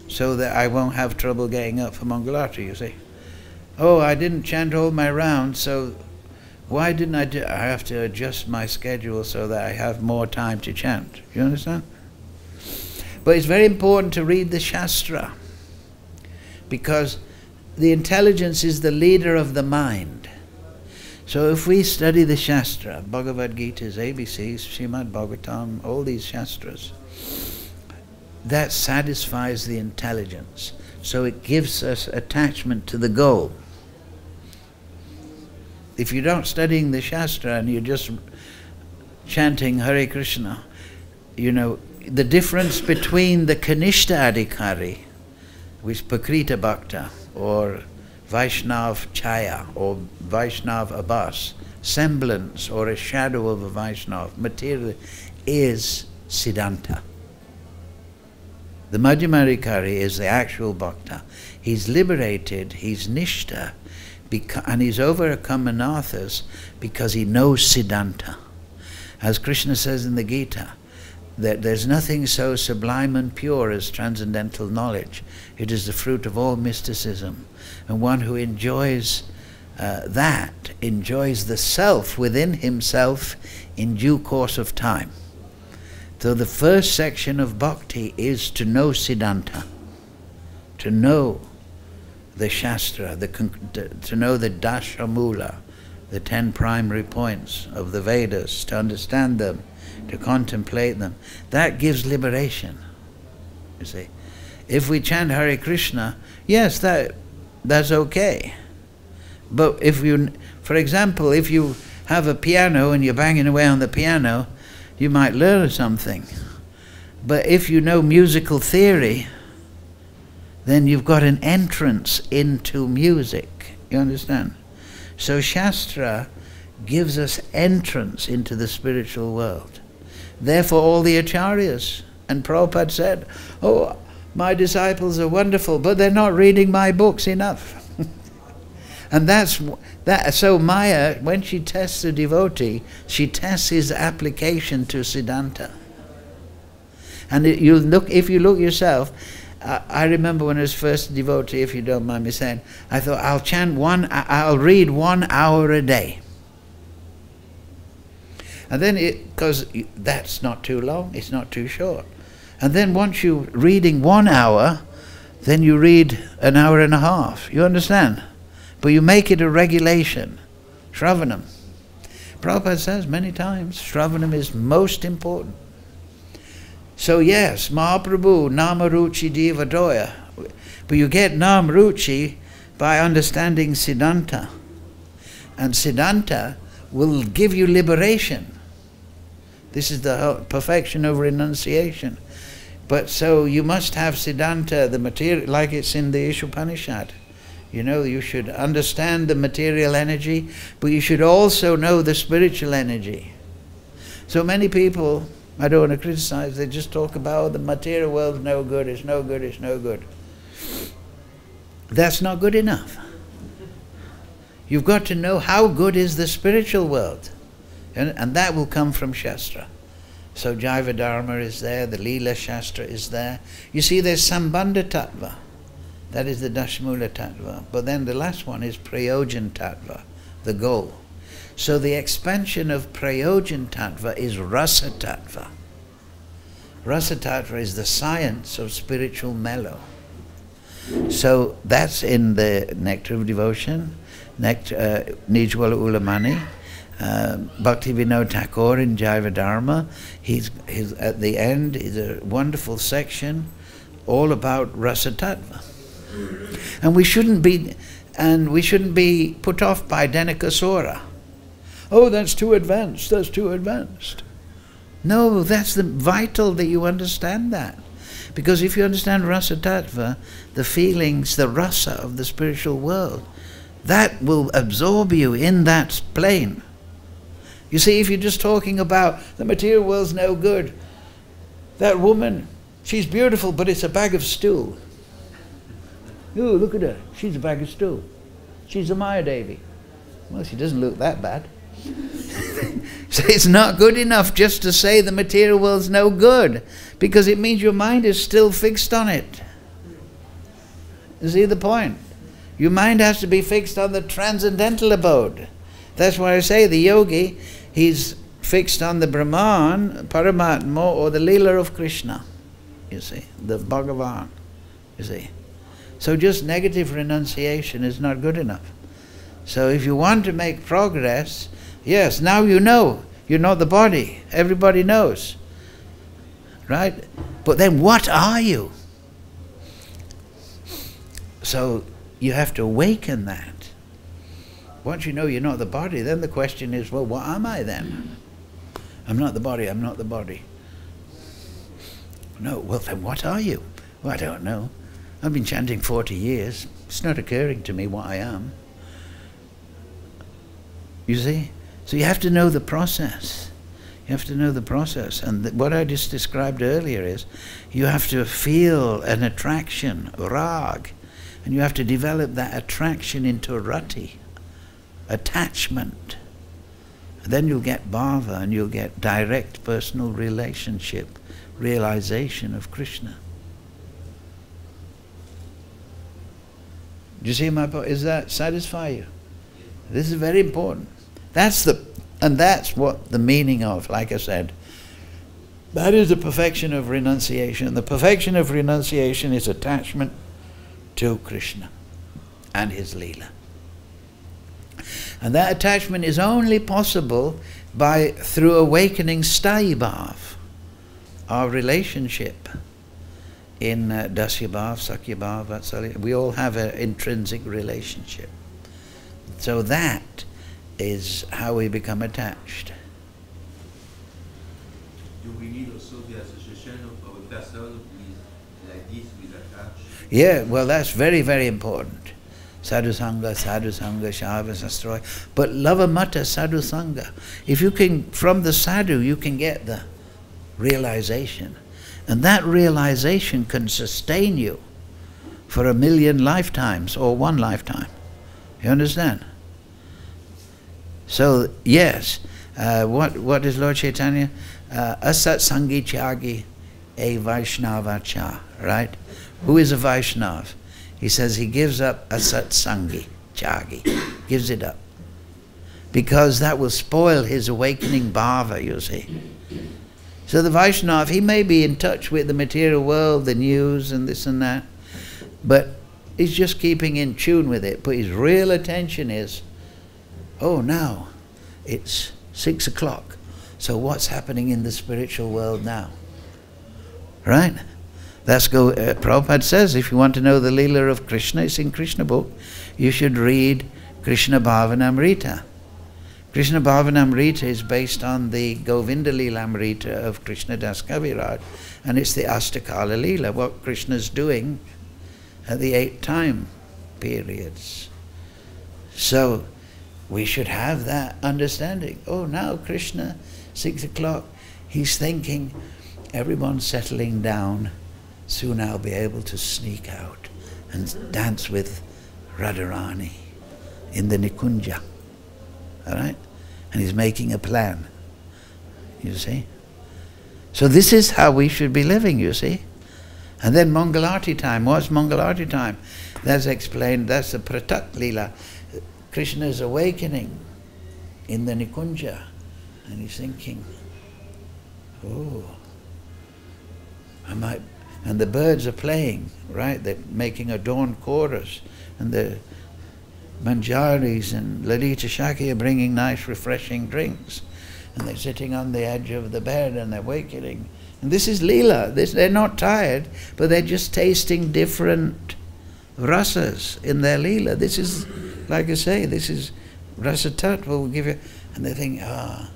so that I won't have trouble getting up for Mangalati, you see. Oh, I didn't chant all my rounds, so why didn't I do? I have to adjust my schedule so that I have more time to chant. You understand? But it's very important to read the Shastra, because the intelligence is the leader of the mind. So if we study the Shastra, Bhagavad-Gita's ABCs, Srimad Bhagavatam, all these Shastras, that satisfies the intelligence. So it gives us attachment to the goal. If you're not studying the Shastra and you're just chanting Hare Krishna, you know, the difference between the Kanishta Adhikari, which is Pakrita Bhakta, or Vaishnav Chaya, or Vaishnav Abbas, semblance or a shadow of a Vaishnav, material, is Siddhanta. The Madhyama Adhikari is the actual Bhakta. He's liberated, he's Nishta, and he's overcome anarthas because he knows Siddhanta. As Krishna says in the Gita, that there's nothing so sublime and pure as transcendental knowledge. It is the fruit of all mysticism. And one who enjoys that, enjoys the self within himself in due course of time. So the first section of bhakti is to know Siddhanta, to know the Shastra, to know the Dashamula, the 10 primary points of the Vedas, to understand them, to contemplate them. That gives liberation, you see. If we chant Hare Krishna, yes, that's okay. But if you, for example, if you have a piano and you're banging away on the piano, you might learn something. But if you know musical theory, then you've got an entrance into music. You understand? So Shastra gives us entrance into the spiritual world. Therefore all the acharyas, and Prabhupada said, oh, my disciples are wonderful, but they're not reading my books enough. And so Maya, when she tests a devotee, she tests his application to Siddhanta. And if you look yourself, I remember when I was first a devotee, if you don't mind me saying, I thought I'll read 1 hour a day. And then because that's not too long, it's not too short. And then once you're reading 1 hour, then you read an hour and a half. You understand? But you make it a regulation. Shravanam. Prabhupada says many times, Shravanam is most important. So yes, Mahaprabhu, Namaruchi Divadoya. But you get Namaruchi by understanding Siddhanta. And Siddhanta will give you liberation. This is the perfection of renunciation. But so you must have Siddhanta, the material, like it's in the Ishopanishad. You know, you should understand the material energy, but you should also know the spiritual energy. So many people, I don't want to criticize, they just talk about the material world's no good, it's no good, it's no good. That's not good enough. You've got to know how good is the spiritual world. And that will come from Shastra. So Jaiva Dharma is there, the Leela Shastra is there. You see, there's Sambandha Tattva. That is the Dashamula Tattva. But then the last one is Prayojan Tattva, the goal. So the expansion of Prayojan Tattva is Rasa Tattva. Rasa Tattva is the science of spiritual mellow. So that's in the Nectar of Devotion, Nijwala Ulamani, Bhakti Vinod Thakur in Jaiva Dharma. He's at the end is a wonderful section all about Rasa Tattva. And we shouldn't be put off by Dhenukasura. Oh, that's too advanced, that's too advanced. No, that's the vital that you understand that. Because if you understand Rasa Tattva, the feelings, the rasa of the spiritual world, that will absorb you in that plane. You see, if you're just talking about the material world's no good, that woman, she's beautiful, but it's a bag of stew. Oh, look at her, she's a bag of stew. She's a Maya Devi. Well, she doesn't look that bad. So it's not good enough just to say the material world's no good, because it means your mind is still fixed on it. You see the point? Your mind has to be fixed on the transcendental abode. That's why I say the yogi, he's fixed on the Brahman, Paramatma, or the Leela of Krishna. You see, the Bhagavan. You see. So just negative renunciation is not good enough. So if you want to make progress, yes, now you know. You're not the body. Everybody knows. Right? But then what are you? So you have to awaken that. Once you know you're not the body, then the question is, well, what am I then? I'm not the body, I'm not the body. No, well then what are you? Well, I don't know. I've been chanting 40 years. It's not occurring to me what I am. You see? So you have to know the process. You have to know the process. And what I just described earlier is you have to feel an attraction, rag, and you have to develop that attraction into rati, attachment. And then you'll get bhava, and you'll get direct personal relationship, realization of Krishna. Do you see my point? Does that satisfy you? This is very important. That's what the meaning of, like I said, that is the perfection of renunciation. The perfection of renunciation is attachment to Krishna and his Leela. And that attachment is only possible through awakening sthayi bhav, our relationship in dasya bhav, sakya bhav, vatsalya. We all have an intrinsic relationship. So that is how we become attached. Do we need also the association of our person with, like this, with attached? Yeah, well, that's very, very important. Sadhu Sangha, Shava Sastroy. But Lava Mata Sadhu Sangha. If you can, from the sadhu, you can get the realization. And that realization can sustain you for 1,000,000 lifetimes or one lifetime. You understand? So, yes, what is Lord Chaitanya? Asat Sangi Tyagi a Vaishnava cha, right? Who is a Vaishnav? He says he gives up Asat Sangi, Tyagi, gives it up. Because that will spoil his awakening bhava, you see. So the Vaishnav, he may be in touch with the material world, the news and this and that, but he's just keeping in tune with it. But his real attention is, oh, now it's 6 o'clock. So what's happening in the spiritual world now? Right? Prabhupada says, if you want to know the Leela of Krishna, it's in Krishna book, you should read Krishna Bhavanamrita. Krishna Bhavanamrita is based on the Govinda Leelamrita of Krishna Das Kaviraj, and it's the Astakala Leela, what Krishna's doing at the 8 time periods. So we should have that understanding. Oh, now Krishna, 6 o'clock, he's thinking, everyone's settling down, soon I'll be able to sneak out and dance with Radharani in the Nikunja. All right? And he's making a plan. You see? So this is how we should be living, you see? And then Mangalarti time. What's Mangalarti time? That's explained, that's the Pratak Leela. Krishna is awakening in the Nikunja. And he's thinking, oh, I might... And the birds are playing, right? They're making a dawn chorus. And the Manjaris and Lalita Shaki are bringing nice, refreshing drinks. And they're sitting on the edge of the bed and they're awakening. And this is Leela. They're not tired, but they're just tasting different rasas in their Leela. This is, like I say, this is rasa tattva will give you... And they think, oh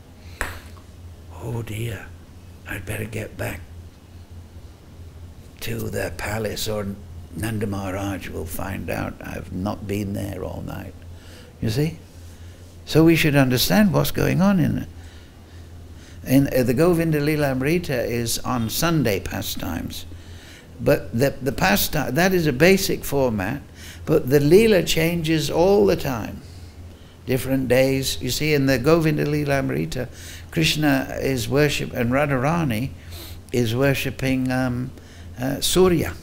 dear, I'd better get back to the palace, or Nanda Maharaj will find out I've not been there all night. You see? So we should understand what's going on in it. The Govinda Leelamrita is on Sunday pastimes. But the pastime, that is a basic format, but the Leela changes all the time. Different days. You see, in the Govinda Leelamrita, Krishna is worship, and Radharani is worshipping Surya,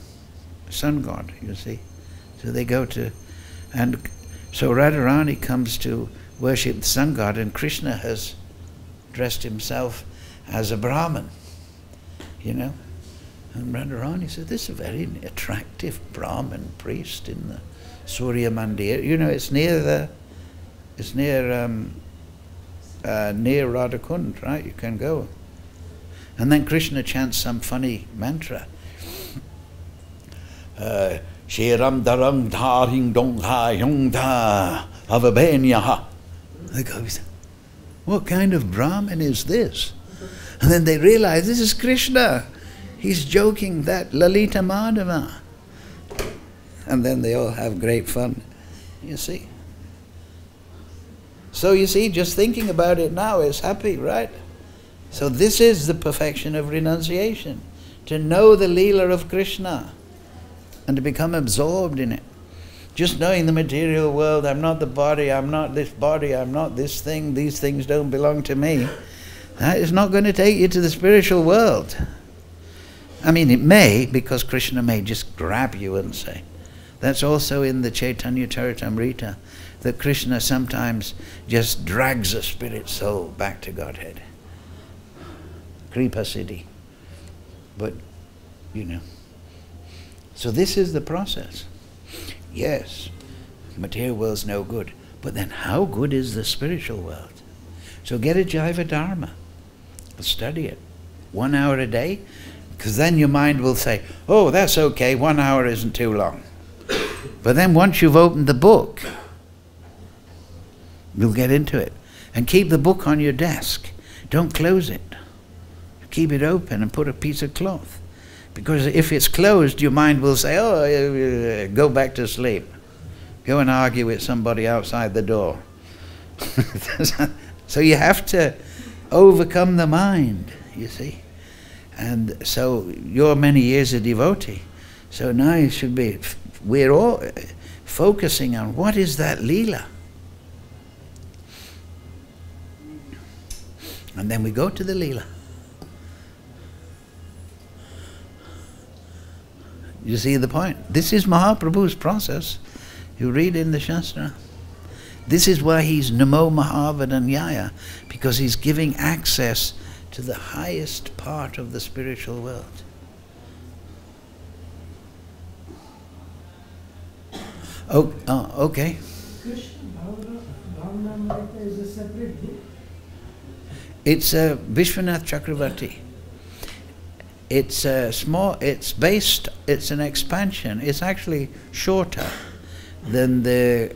sun god, you see. So they go to, and so Radharani comes to worship the sun god, and Krishna has dressed himself as a Brahmin, you know. And Radharani said, this is a very attractive Brahmin priest in the Surya Mandir. You know, it's near the It's near Radhakund, right? You can go. And then Krishna chants some funny mantra. Shiram darang dharing dong ha yong da avabenya. They go, what kind of Brahmin is this? And then they realize this is Krishna. He's joking that Lalita Madhava. And then they all have great fun. You see. So you see, just thinking about it now is happy, right? So this is the perfection of renunciation. To know the Leela of Krishna and to become absorbed in it. Just knowing the material world, I'm not the body, I'm not this body, I'm not this thing, these things don't belong to me. That is not going to take you to the spiritual world. I mean, it may, because Krishna may just grab you and say. That's also in the Chaitanya Charitamrita, that Krishna sometimes just drags a spirit soul back to Godhead. Kripa Siddhi. But, you know. So this is the process. Yes, material world's no good. But then how good is the spiritual world? So get a Jaiva Dharma. Study it. 1 hour a day. Because then your mind will say, oh, that's okay, 1 hour isn't too long. But then once you've opened the book, you'll get into it. And keep the book on your desk. Don't close it. Keep it open and put a piece of cloth. Because if it's closed, your mind will say, oh, go back to sleep. Go and argue with somebody outside the door. So you have to overcome the mind, you see. And so you're many years a devotee. So now you should be, we're all focusing on what is that Leela. And then we go to the Leela. You see the point? This is Mahaprabhu's process. You read in the Shastra. This is why he's Namo Mahavadanyaya, because he's giving access to the highest part of the spiritual world. Oh, okay. Krishna Bhagavad-Gita is a separate book. It's Vishwanath Chakravarti. It's small. It's an expansion. It's actually shorter than the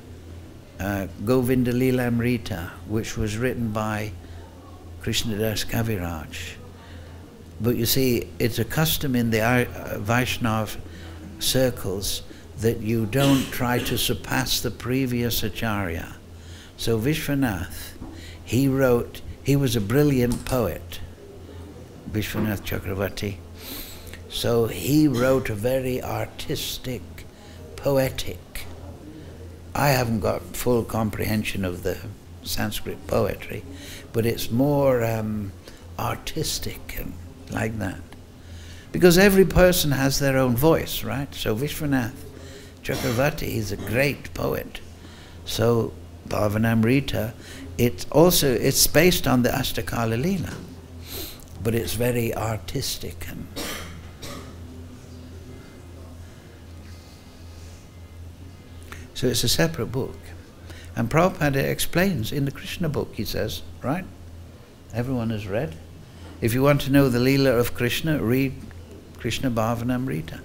Govinda Lilamrita, which was written by Krishnadas Kaviraj. But you see, it's a custom in the Vaishnav circles that you don't try to surpass the previous Acharya. So Vishwanath, he was a brilliant poet, Vishwanath Chakravarti. So he wrote a very artistic, poetic. I haven't got full comprehension of the Sanskrit poetry, but it's more artistic and like that. Because every person has their own voice, right? So Vishwanath Chakravarti is a great poet. So Bhavanamrita, it's based on the Ashtakala Leela, but it's very artistic. And so it's a separate book. And Prabhupada explains in the Krishna book, he says, right? Everyone has read. If you want to know the Leela of Krishna, read Krishna Bhavanamrita.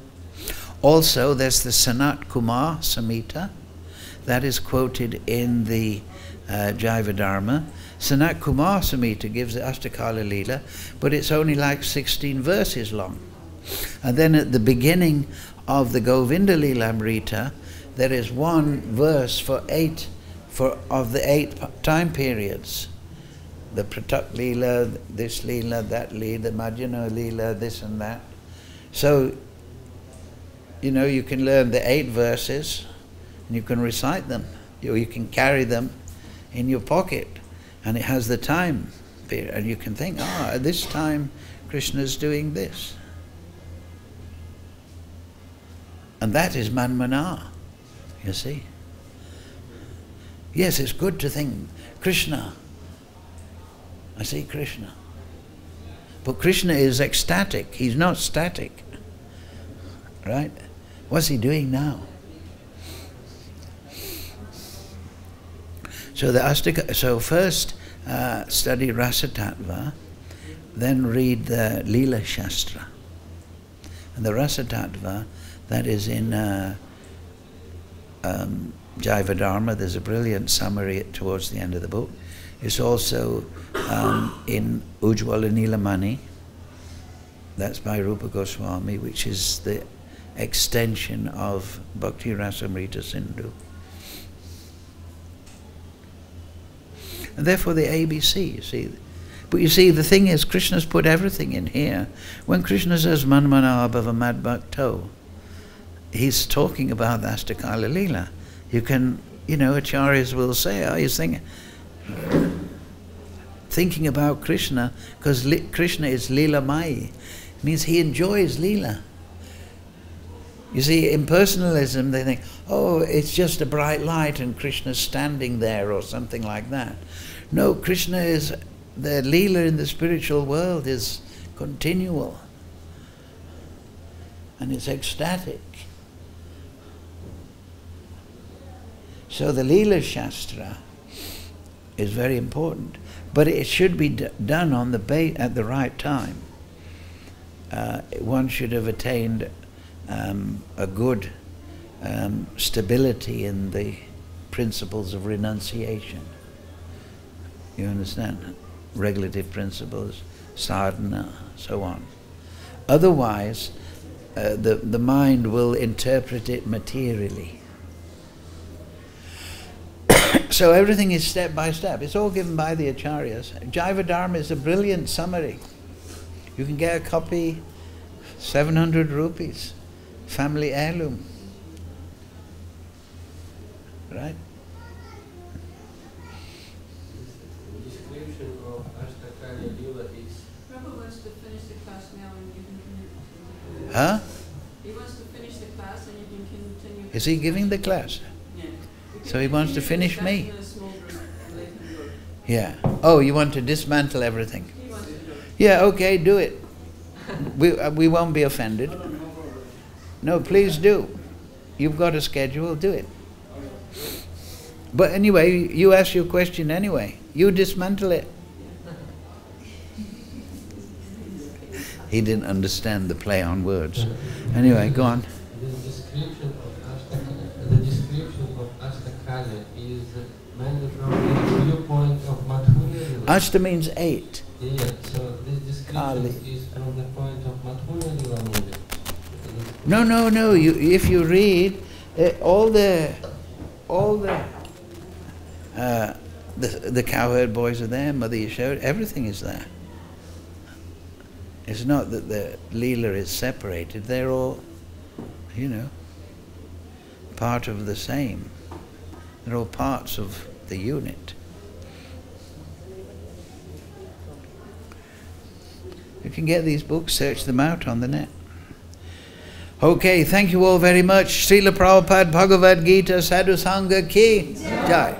Also, there's the Sanat Kumar Samhita. That is quoted in the Jaiva Dharma. Sanat Kumar Samhita gives the Ashtakala Leela, but it's only like 16 verses long. And then at the beginning of the Govinda Lilamrita, there is one verse of the 8 time periods. The Pratak Leela, this Leela, that Leela, Madhyana Leela, this and that. So, you know, you can learn the 8 verses and you can recite them. Or you can carry them in your pocket, and it has the time period. And you can think, at this time Krishna's doing this. And that is Manmana, you see. Yes, it's good to think, Krishna, I see Krishna. But Krishna is ecstatic, he's not static. Right? What's he doing now? So so first study Rasa Tattva, then read the Leela Shastra. And the Rasa Tattva, that is in Jaiva Dharma. There's a brilliant summary towards the end of the book. It's also in Ujjwala Nilamani. That's by Rupa Goswami, which is the extension of Bhakti Rasamrita Sindhu. And therefore the ABC, you see. But you see, the thing is, Krishna's put everything in here. When Krishna says Manmana Bhava Mad Bhakto, he's talking about the Astakala Leela. You can, Acharyas will say, oh, he's thinking about Krishna, because Krishna is Leela Mai. It means he enjoys Leela. You see, in personalism, they think, oh, it's just a bright light and Krishna's standing there or something like that. No, Krishna is, the Leela in the spiritual world is continual. And it's ecstatic. So the Leela Shastra is very important. But it should be done on at the right time. One should have attained a good stability in the principles of renunciation. You understand? Regulative principles, sadhana, so on. Otherwise, the mind will interpret it materially. So everything is step by step. It's all given by the Acharyas. Jaiva Dharma is a brilliant summary. You can get a copy, 700 rupees, family heirloom. Right? The description of Astakaya Leela is... Prabhu wants to finish the class now and you can continue. Huh? He wants to finish the class and you can continue. Is he giving the class? Yeah. So he wants to finish me? In a small group and let him go. Yeah. Oh, you want to dismantle everything? He wants to do it. Yeah, okay, do it. We won't be offended. No, please do. You've got a schedule, do it. But anyway, you ask your question anyway. You dismantle it. He didn't understand the play on words. Anyway, go on. The description of Astakaya is mainly from the viewpoint of Madhurya. Ashta means 8. Yeah, so this description is from the point of Madhurya Leela. No. If you read all the cowherd boys are there, Mother Yashoda, everything is there. It's not that the Leela is separated. They're all, part of the same. They're all parts of the unit. You can get these books, search them out on the net. Okay, thank you all very much. Srila Prabhupada Bhagavad-Gita Sadhu Sangha Ki Jai.